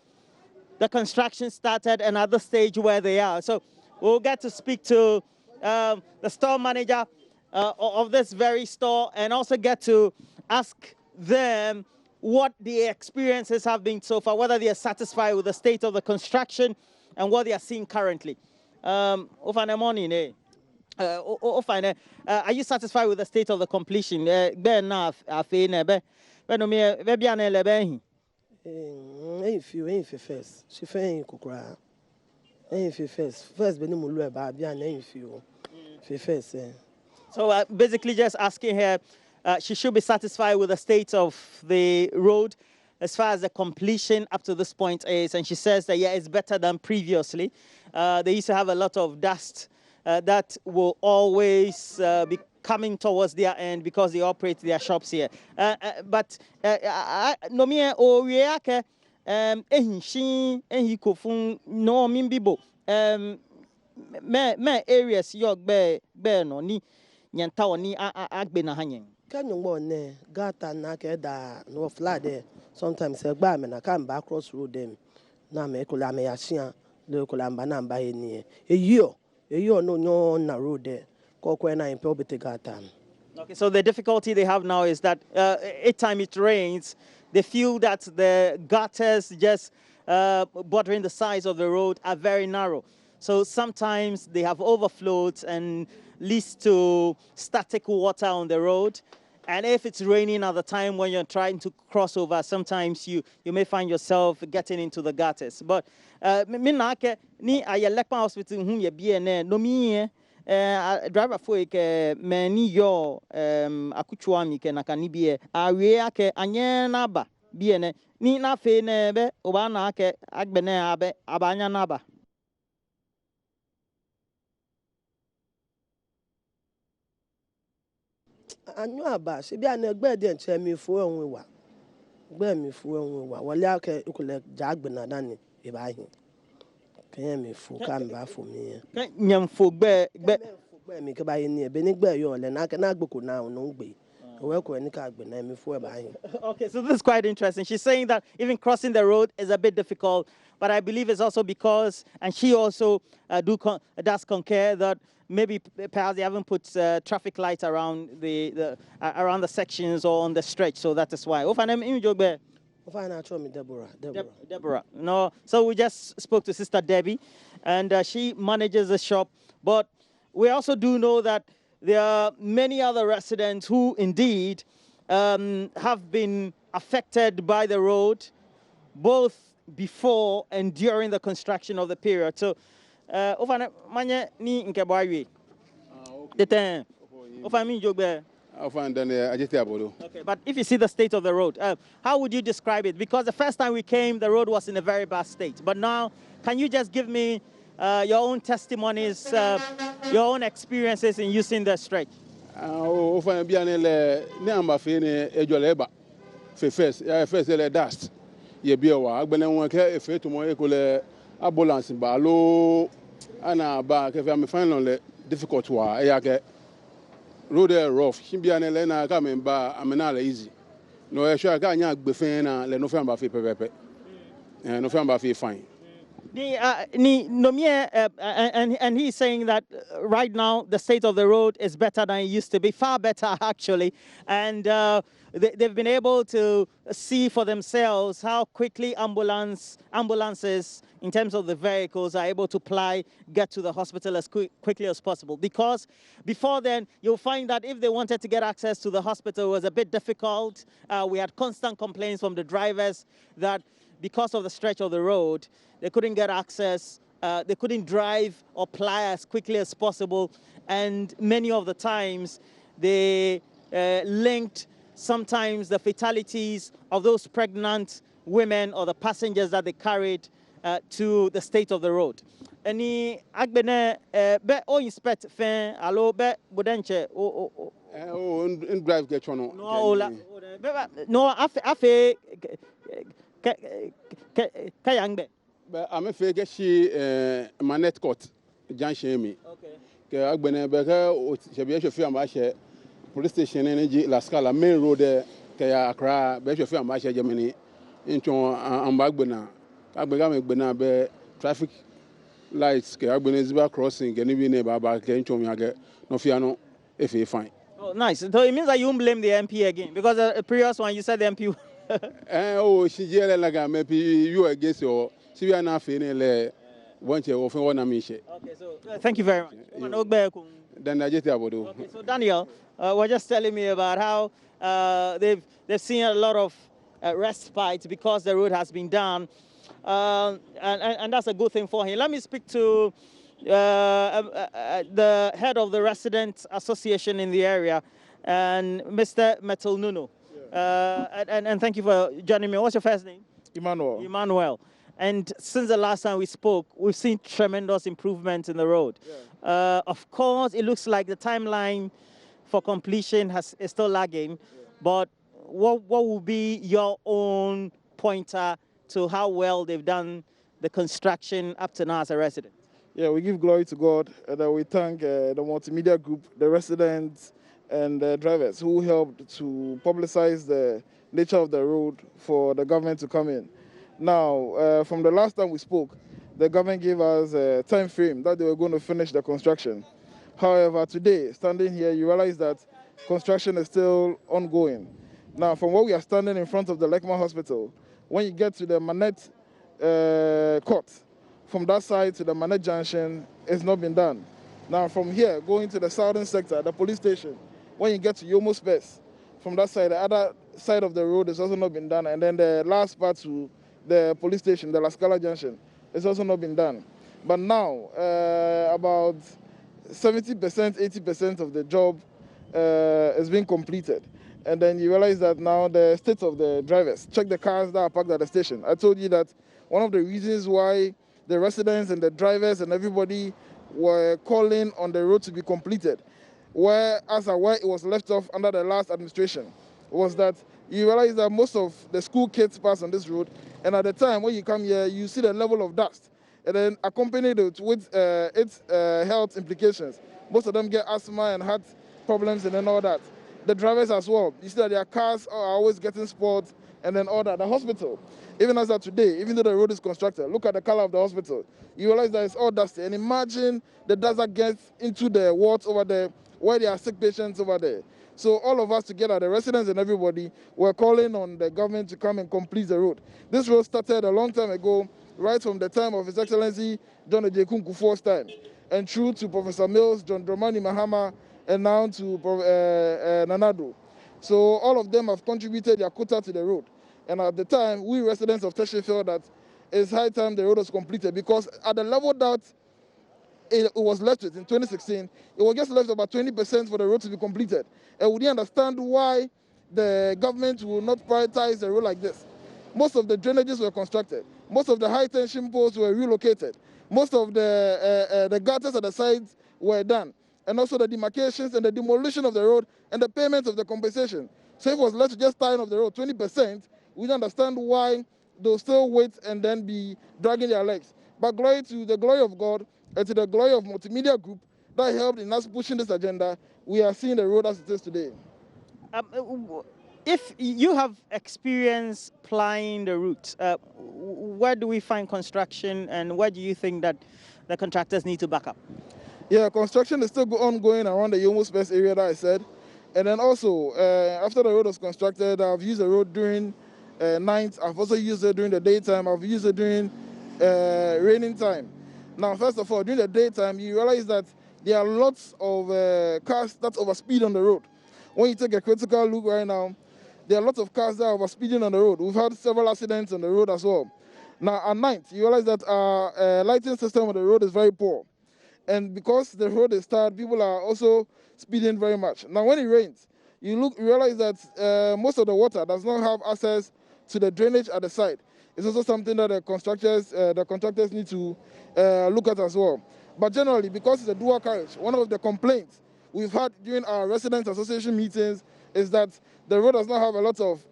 the construction started and at the stage where they are. So we'll get to speak to the store manager of this very store and also get to ask them what the experiences have been so far, whether they are satisfied with the state of the construction and what they are seeing currently. Are you satisfied with the state of the completion? So basically just asking her, she should be satisfied with the state of the road as far as the completion up to this point is, and she says that, yeah, it's better than previously. They used to have a lot of dust that will always be coming towards their end because they operate their shops here. But nomie oriake ehinshi ehikofun no mimbibo me areas yok be no ni nyanta oni agbe na hanyen Kanyong gata na keda no flood sometimes a bar and I come back across road them. Na me kula me yasia le kula mbana mba eni e yo no na road there kokwe na impe obete gata. Okay, so the difficulty they have now is that each time it rains, they feel that the gutters just bordering the sides of the road are very narrow. So sometimes they have overflowed and leads to static water on the road. And if it's raining at the time when you're trying to cross over, sometimes you may find yourself getting into the gutters. But minake ni ayelekpa hospital hu ye biene no mi driver for ke mani yo akuchwa mi ke nakanibie awie ake anye na ba biene ni na fe ne be oba na ake agbene abe abanya na ba. Anyu aba se bia na gbe de nche mi fo onwe wa gbe mi fo onwe wa wole ake ukule jagbena dani e ba hin kan mi fo kan ba fo mi kan nyam fo gbe mi ke ba yin ni e be ni gbe yo le na ke na gboko na no gbe we ko ni ka gbena mi fo e ba hin. Okay, so this is quite interesting. She's saying that even crossing the road is a bit difficult, but I believe it's also because, and she also does concur that maybe perhaps they haven't put traffic lights around the sections or on the stretch, so that is why. Deborah. No, so we just spoke to Sister Debbie, and she manages the shop. But we also do know that there are many other residents who indeed have been affected by the road, both before and during the construction of the period. So, okay, but if you see the state of the road, how would you describe it? Because the first time we came, the road was in a very bad state. But now, can you just give me your own testimonies, your own experiences in using the stretch? Dust. Ye be wa agbene won ke efe to mo ekole ambulance ba lo ana ba ke fi am find on le difficult wa e ya ke road rough shimbia ne le na ka me ba amena le easy no e sure ka anya agbefen na le no fi am ba fi pepepe no fi am ba fi fine. And he's saying that right now the state of the road is better than it used to be, far better actually, and they've been able to see for themselves how quickly ambulances, in terms of the vehicles, are able to get to the hospital as quickly as possible. Because before then, you'll find that if they wanted to get access to the hospital, it was a bit difficult. We had constant complaints from the drivers that because of the stretch of the road, they couldn't get access, they couldn't drive or ply as quickly as possible, and many of the times they linked sometimes the fatalities of those pregnant women or the passengers that they carried to the state of the road. Any agbene be o inspect fin alo be budenche o in drive get chono no afe kayangbe. I'm a fake she manet court junction me. Okay. Ke agbene be ke she be shofi am ba she police station energy La Scala main road ke ya Accra be shofi am ba she Germany incho am ba gbena agbega me gbena be traffic lights ke agbene zebra crossing ke ni bi ne ba ke incho me age no fia no if fine. Oh, nice. So it means that you won't blame the MP again, because the previous one you said the MP she jele laga me you against your okay, so thank you very much. Okay, so Daniel, was just telling me about how they've seen a lot of respite because the road has been done, and that's a good thing for him. Let me speak to the head of the Residents Association in the area, and Mr. Metal Nuno. And thank you for joining me. What's your first name? Emmanuel. Emmanuel. And since the last time we spoke, we've seen tremendous improvements in the road. Yeah. Of course, it looks like the timeline for completion is still lagging, but what will be your own pointer to how well they've done the construction up to now as a resident? Yeah, we give glory to God, and we thank the multimedia group, the residents, and the drivers who helped to publicize the nature of the road for the government to come in. Now, from the last time we spoke, the government gave us a time frame that they were going to finish the construction. However, today, standing here, you realize that construction is still ongoing. Now, from where we are standing in front of the Lekma Hospital, when you get to the Manet court, from that side to the Manet Junction, it's not been done. Now, from here, going to the southern sector, the police station, when you get to Yomo Space, from that side, the other side of the road has also not been done. And then the last part to the police station, the La Scala Junction, it's also not been done. But now, about 70%, 80% of the job is being completed. And then you realize that now the state of the drivers, check the cars that are parked at the station. I told you that one of the reasons why the residents and the drivers and everybody were calling on the road to be completed, where it was left off under the last administration, was that you realize that most of the school kids pass on this road, and at the time when you come here, you see the level of dust, and then accompanied it with its health implications. Most of them get asthma and heart problems and then all that. The drivers as well, you see that their cars are always getting spoiled and then all that. The hospital, even as of today, even though the road is constructed, look at the color of the hospital. You realize that it's all dusty, and imagine the dust that gets into the wards over there, where there are sick patients over there. So all of us together, the residents and everybody, were calling on the government to come and complete the road. This road started a long time ago, right from the time of His Excellency John Ejekun Kufuor's time, and through to Professor Mills, John Dramani Mahama, and now to Nanado. So all of them have contributed their quota to the road. And at the time, we residents of Tertiary felt that it's high time the road was completed, because at the level that it was left with in 2016, it was just left about 20% for the road to be completed. And we didn't understand why the government will not prioritize a road like this. Most of the drainages were constructed. Most of the high tension poles were relocated. Most of the gutters at the sides were done. And also the demarcations and the demolition of the road and the payment of the compensation. So if it was left to just tying of the road 20%, we don't understand why they'll still wait and then be dragging their legs. But glory to the glory of God and to the glory of Multimedia Group that helped in us pushing this agenda, we are seeing the road as it is today. If you have experience plying the route, where do we find construction, and where do you think that the contractors need to back up? Yeah, construction is still ongoing around the Yomo Space area that I said. And then also, after the road was constructed, I've used the road during night. I've also used it during the daytime. I've used it during raining time. Now, first of all, during the daytime, you realize that there are lots of cars that overspeed on the road. When you take a critical look right now, there are lots of cars that are overspeeding on the road. We've had several accidents on the road as well. Now, at night, you realize that our lighting system on the road is very poor. And because the road is tired, people are also speeding very much. Now, when it rains, you realize that most of the water does not have access to the drainage at the side. It's also something that the contractors need to look at as well. But generally, because it's a dual carriage, one of the complaints we've had during our residents association meetings is that the road does not have a lot of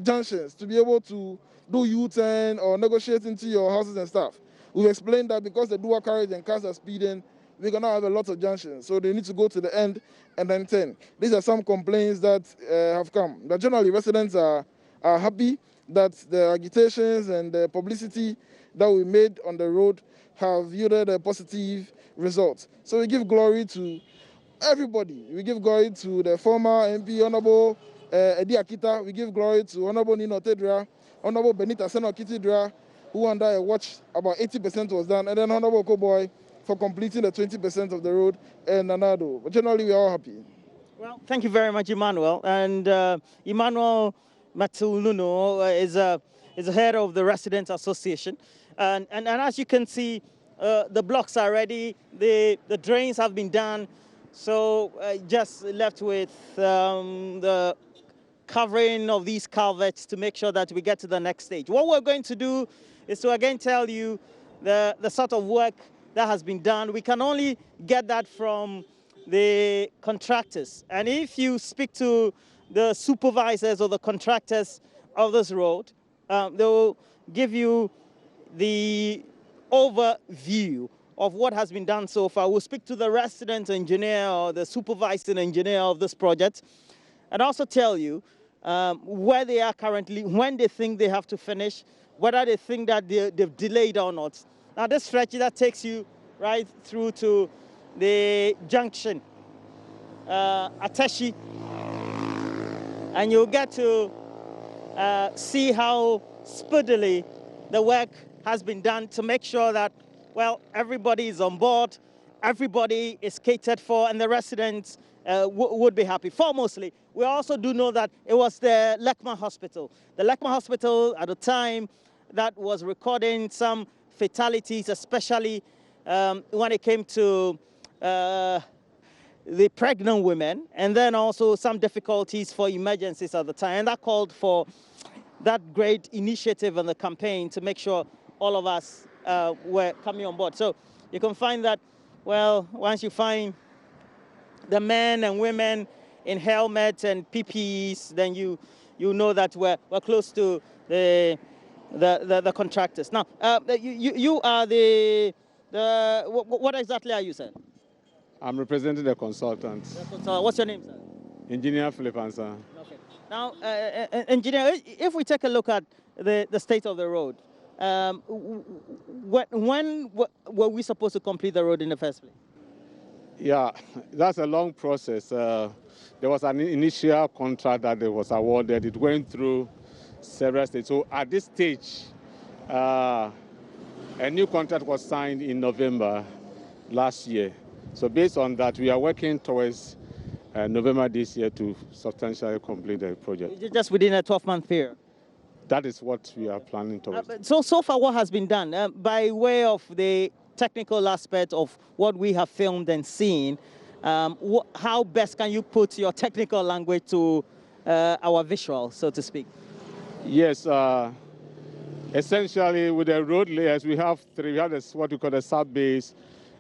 junctions to be able to do U-turn or negotiate into your houses and stuff. We've explained that because the dual carriage and cars are speeding, we're going to have a lot of junctions. So they need to go to the end and then turn. These are some complaints that have come. But generally, residents are happy that the agitations and the publicity that we made on the road have yielded a positive result. So we give glory to everybody. We give glory to the former MP, Honorable Edi Akita. We give glory to Honorable Nino Tedra, Honorable Benita Seno Kitidra, who under a watch about 80% was done, and then Honorable Koboy for completing the 20% of the road, and Nanado. But generally, we are all happy. Well, thank you very much, Emmanuel. And Emmanuel Matuluno is the head of the Residents Association. And as you can see, the blocks are ready, the drains have been done, so just left with the covering of these culverts to make sure that we get to the next stage. What we're going to do is to again tell you the sort of work that has been done. We can only get that from the contractors. And if you speak to the supervisors or the contractors of this road, they will give you the overview of what has been done so far. We'll speak to the resident engineer or the supervising engineer of this project and also tell you where they are currently, when they think they have to finish, whether they think that they've delayed or not. Now this stretch that takes you right through to the junction, Ateshi, and you'll get to see how speedily the work has been done to make sure that, well, everybody is on board, everybody is catered for, and the residents would be happy. Foremostly, we also do know that it was the Lekma Hospital. The Lekma Hospital at the time that was recording some fatalities, especially when it came to the pregnant women, and then also some difficulties for emergencies at the time. And that called for that great initiative and the campaign to make sure all of us were coming on board. So you can find that, well, once you find the men and women in helmets and PPEs, then you know that we're close to the contractors. Now, you are what exactly are you, sir? I'm representing the consultant. What's your name, sir? Engineer Philip Ansa. Okay. Now, engineer, if we take a look at the state of the road, when were we supposed to complete the road in the first place? Yeah, that's a long process. There was an initial contract that was awarded. It went through several stages. So at this stage, a new contract was signed in November last year. So based on that, we are working towards November this year to substantially complete the project. Just within a 12-month period? That is what we are planning towards. So far, what has been done? By way of the technical aspect of what we have filmed and seen, how best can you put your technical language to our visual, so to speak? Yes, essentially with the road layers, we have three. We have what we call the sub-base,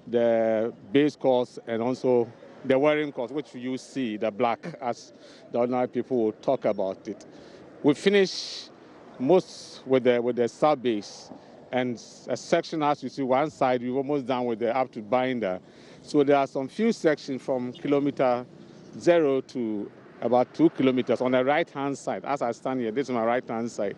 the base course, and also the wearing course, which you see, the black, as the ordinary people will talk about it. We finish most with the sub-base, and a section, as you see, one side, we're almost done with the up to binder. So there are some few sections from kilometer 0 to about 2 kilometers on the right-hand side. As I stand here, this is my right-hand side.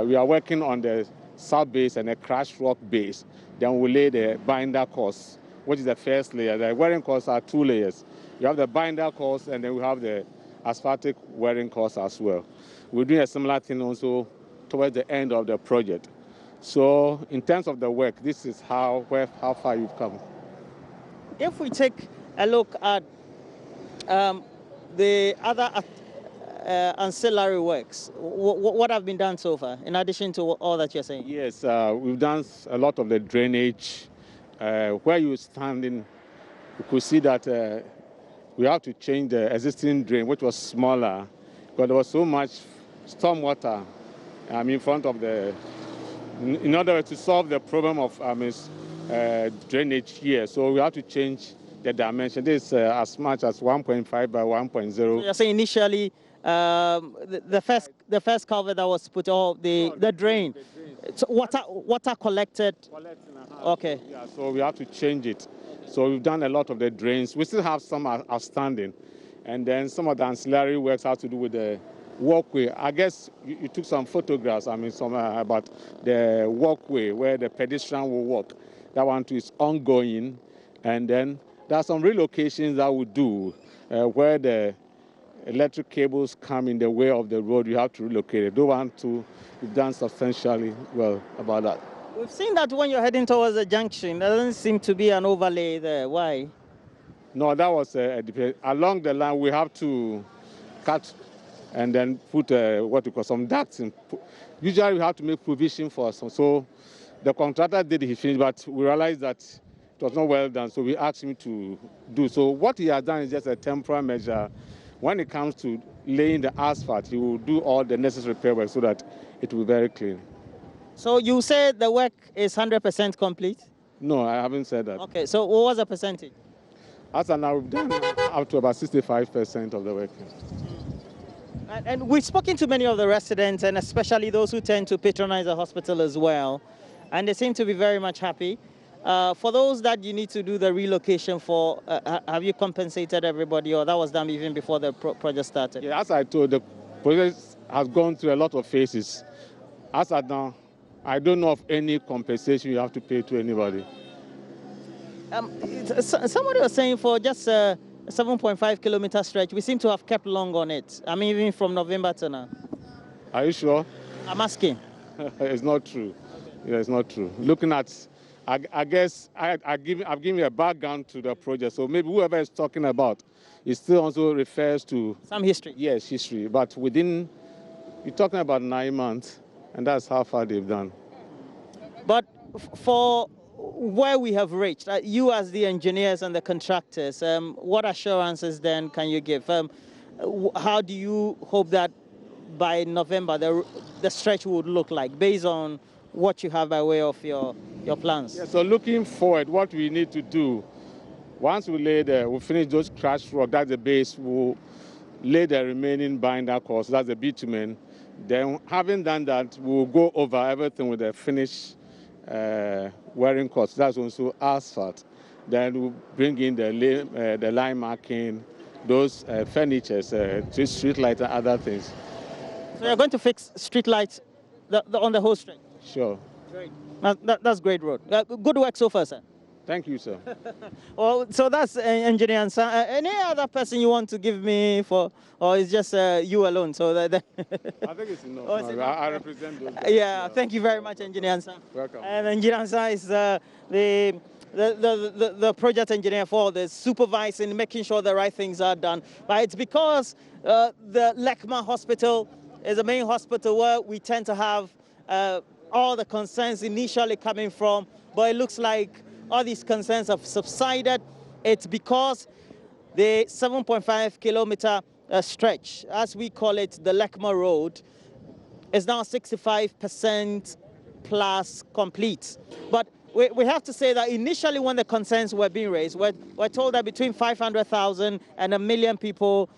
We are working on the sub-base and the crushed rock base. Then we lay the binder course, which is the first layer. The wearing course are 2 layers. You have the binder course, and then we have the asphaltic wearing course as well. We're doing a similar thing also towards the end of the project. So in terms of the work, this is how far you've come. If we take a look at the other ancillary works, what have been done so far, in addition to all that you're saying? Yes, we've done a lot of the drainage. Where you're standing, you could see that we have to change the existing drain, which was smaller, because there was so much storm water in front of the... In order to solve the problem of drainage here, so we have to change the dimension. This is as much as 1.5 by 1.0. So you're saying initially the first culvert that was put on the drain, so water collected. Okay. Yeah, so we have to change it. So we've done a lot of the drains. We still have some outstanding, and then some of the ancillary works have to do with the walkway. I guess you took some photographs. About the walkway where the pedestrian will walk. That one too is ongoing, and then there are some relocations that we do where the electric cables come in the way of the road. You have to relocate it. Those one too, we've done substantially well about that. We've seen that when you're heading towards the junction, there doesn't seem to be an overlay there. Why? No, that was along the line. We have to cut and then put what we call some ducts in. Usually we have to make provision for some. So the contractor did his finish, but we realized that it was not well done, so we asked him to do. So what he has done is just a temporary measure. When it comes to laying the asphalt, he will do all the necessary repair work so that it will be very clean. So you said the work is 100% complete? No, I haven't said that. Okay, so what was the percentage? As of now, we've done up to about 65% of the work. And we've spoken to many of the residents, and especially those who tend to patronize the hospital as well, and they seem to be very much happy. For those that you need to do the relocation for, have you compensated everybody, or that was done even before the project started? Yeah, as I told, the project has gone through a lot of phases. As of now, I don't know of any compensation you have to pay to anybody. Somebody was saying for just a 7.5 kilometer stretch, we seem to have kept long on it. I mean, even from November to now. Are you sure? I'm asking. It's not true. Yeah, it's not true. Looking at, I guess I've given you a background to the project, so maybe whoever is talking about, it still also refers to... Some history. Yes, history. But within, you're talking about 9 months, and that's how far they've done. But for where we have reached, you as the engineers and the contractors, what assurances then can you give? How do you hope that by November the stretch would look like, based on what you have by way of your plans? Yeah, so looking forward, what we need to do, once we finish those crushed rock, that's the base, we'll lay the remaining binder course, that's the bitumen. Then having done that, we'll go over everything with the finished wearing course, that's also asphalt. Then we'll bring in the line marking, those furnitures, street lights and other things. So you're going to fix street lights on the whole stretch? Sure. Great. That's great road. Good work so far, sir. Thank you, sir. Well, so that's engineer and any other person you want to give me for, or it's just you alone? So that I think it's enough. I represent those guys. Yeah, thank you very much, engineer Ansa. Welcome. And engineer Ansa is the the project engineer for this, supervising, making sure the right things are done. But it's because the Lekma Hospital is the main hospital where we tend to have all the concerns initially coming from, but it looks like all these concerns have subsided. It's because the 7.5 kilometer stretch, as we call it, the Lekma Road, is now 65% plus complete. But we have to say that initially when the concerns were being raised, we're told that between 500,000 and 1 million people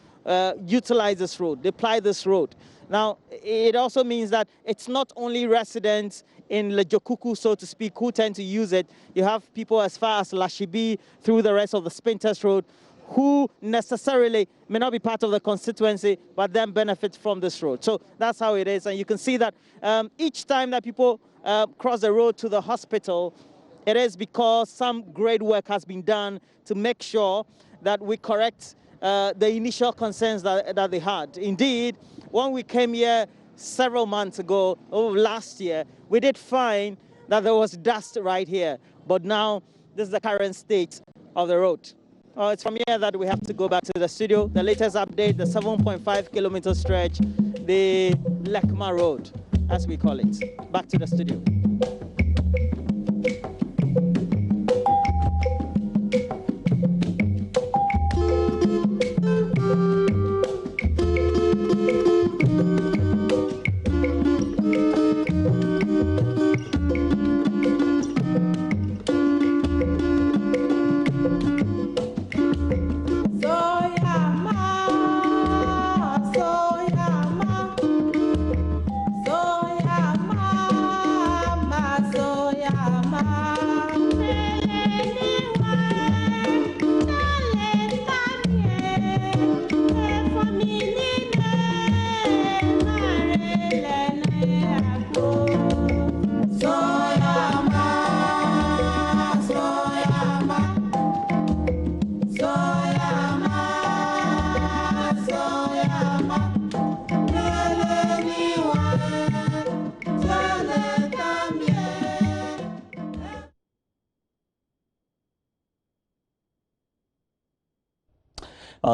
utilize this road, deploy this road. Now, it also means that it's not only residents in Lejokuku, so to speak, who tend to use it. You have people as far as Lashibi through the rest of the Spinters Road who necessarily may not be part of the constituency, but then benefit from this road. So that's how it is. And you can see that each time that people cross the road to the hospital, it is because some great work has been done to make sure that we correct the initial concerns that they had. Indeed, when we came here several months ago, last year, we did find that there was dust right here. But now, this is the current state of the road. It's from here that we have to go back to the studio. The latest update, the 7.5 kilometer stretch, the Lekma Road, as we call it. Back to the studio.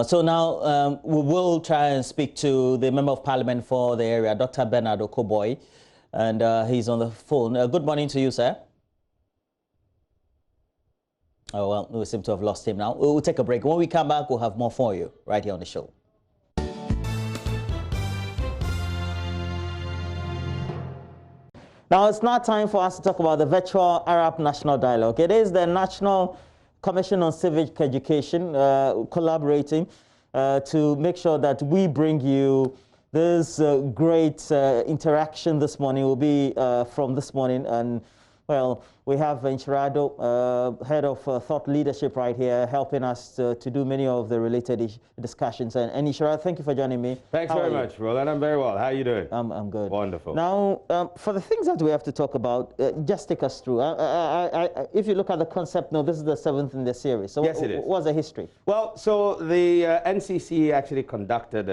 So now we will try and speak to the Member of Parliament for the area, Dr. Bernard Okoboy, and he's on the phone. Good morning to you, sir. Oh, well, we seem to have lost him now. We'll take a break. When we come back, we'll have more for you right here on the show. Now, it's not time for us to talk about the virtual Arab National Dialogue. It is the National Commission on Civic Education collaborating to make sure that we bring you this great interaction this morning. Will be from this morning, and well, we have Inchirado, head of thought leadership right here, helping us to do many of the related discussions. And Inchirado, thank you for joining me. Thanks very much, Roland. I'm very well. How are you doing? I'm good. Wonderful. Now, for the things that we have to talk about, just take us through. If you look at the concept, now this is the 7th in the series. So yes, it is. What's the history? Well, so the NCCE actually conducted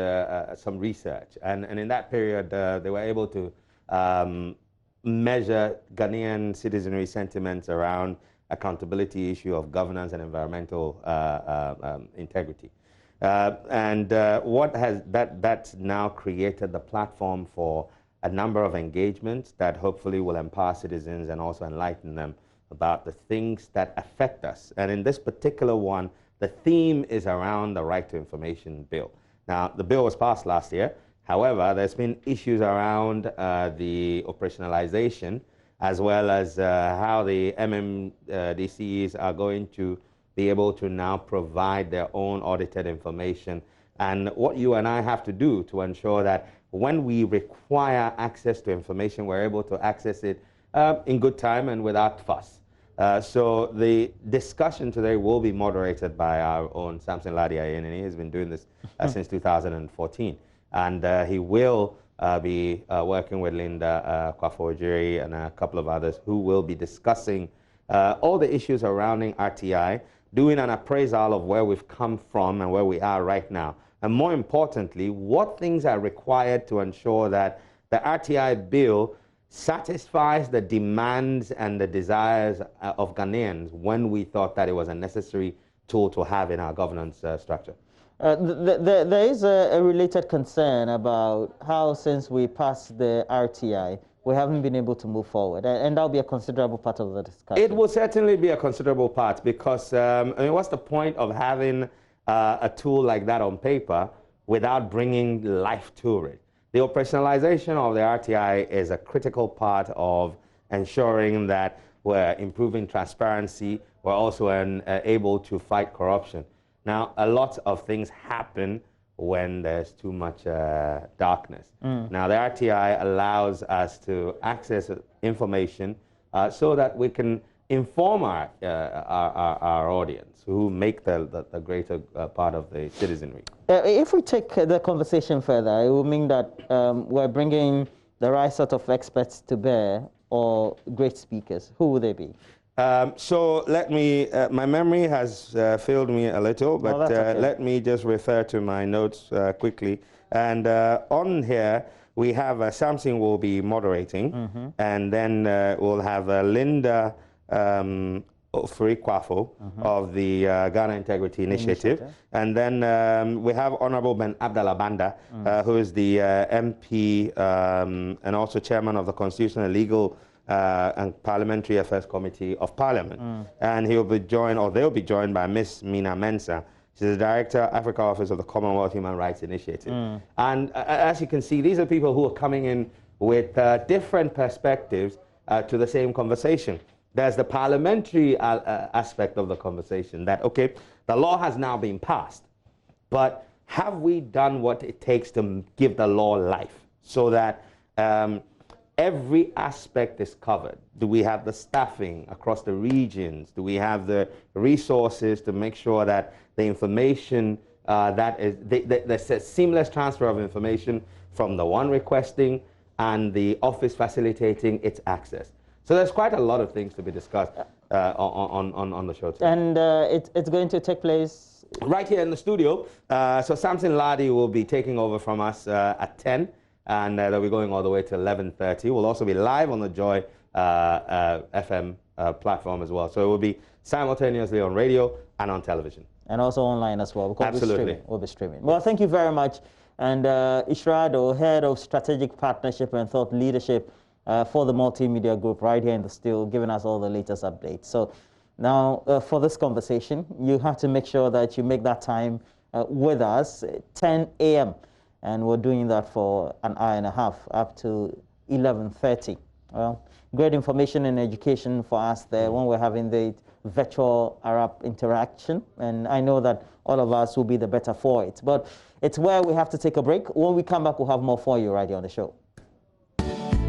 some research, and in that period, they were able to measure Ghanaian citizenry sentiments around accountability issue of governance and environmental integrity. What has that's now created the platform for a number of engagements that hopefully will empower citizens and also enlighten them about the things that affect us. And in this particular one, the theme is around the Right to Information Bill. Now, the bill was passed last year. However, there's been issues around the operationalization, as well as how the MMDCs are going to be able to now provide their own audited information, and what you and I have to do to ensure that when we require access to information, we're able to access it in good time and without fuss. So the discussion today will be moderated by our own Samson Ladia, and he has been doing this since 2014. And he will be working with Linda Kwafojiri and a couple of others who will be discussing all the issues surrounding RTI, doing an appraisal of where we've come from and where we are right now. And more importantly, what things are required to ensure that the RTI bill satisfies the demands and the desires of Ghanaians when we thought that it was a necessary tool to have in our governance structure. There is a related concern about how, since we passed the RTI, we haven't been able to move forward, and that'll be a considerable part of the discussion. It will certainly be a considerable part because, I mean, what's the point of having a tool like that on paper without bringing life to it? The operationalization of the RTI is a critical part of ensuring that we're improving transparency, we're also able to fight corruption. Now, a lot of things happen when there's too much darkness. Now, the RTI allows us to access information so that we can inform our audience, who make the greater part of the citizenry. If we take the conversation further, it will mean that we're bringing the right sort of experts to bear, or great speakers. Who will they be? So let me, my memory has failed me a little, but okay. let me just refer to my notes quickly. And on here, we have Samson will be moderating, and then we'll have Linda Ofurikwafo of the Ghana Integrity Initiative. And then we have Honorable Ben Abdallah Banda, who is the MP and also chairman of the Constitutional and Legal and Parliamentary Affairs Committee of Parliament. And he'll be joined, or they'll be joined by Miss Mina Mensah. She's the Director, Africa Office of the Commonwealth Human Rights Initiative. And as you can see, these are people who are coming in with different perspectives to the same conversation. There's the parliamentary aspect of the conversation that, okay, the law has now been passed, but have we done what it takes to give the law life so that every aspect is covered? Do we have the staffing across the regions? Do we have the resources to make sure that the information that is, there's a seamless transfer of information from the one requesting and the office facilitating its access? So there's quite a lot of things to be discussed on the show today. And it's going to take place? Right here in the studio. So Samson Ladi will be taking over from us at 10. And they'll be going all the way to 11:30. We'll also be live on the Joy FM platform as well. So it will be simultaneously on radio and on television. And also online as well. Because Absolutely. We'll be streaming. Well, thank you very much. And Ishrado, Head of Strategic Partnership and Thought Leadership for the Multimedia Group, right here in the studio, giving us all the latest updates. So now, for this conversation, you have to make sure that you make that time with us, 10 a.m., and we're doing that for an hour and a half, up to 11:30. Well, great information and education for us there when we're having the virtual Arab interaction, and I know that all of us will be the better for it. But it's where we have to take a break. When we come back, we'll have more for you right here on the show.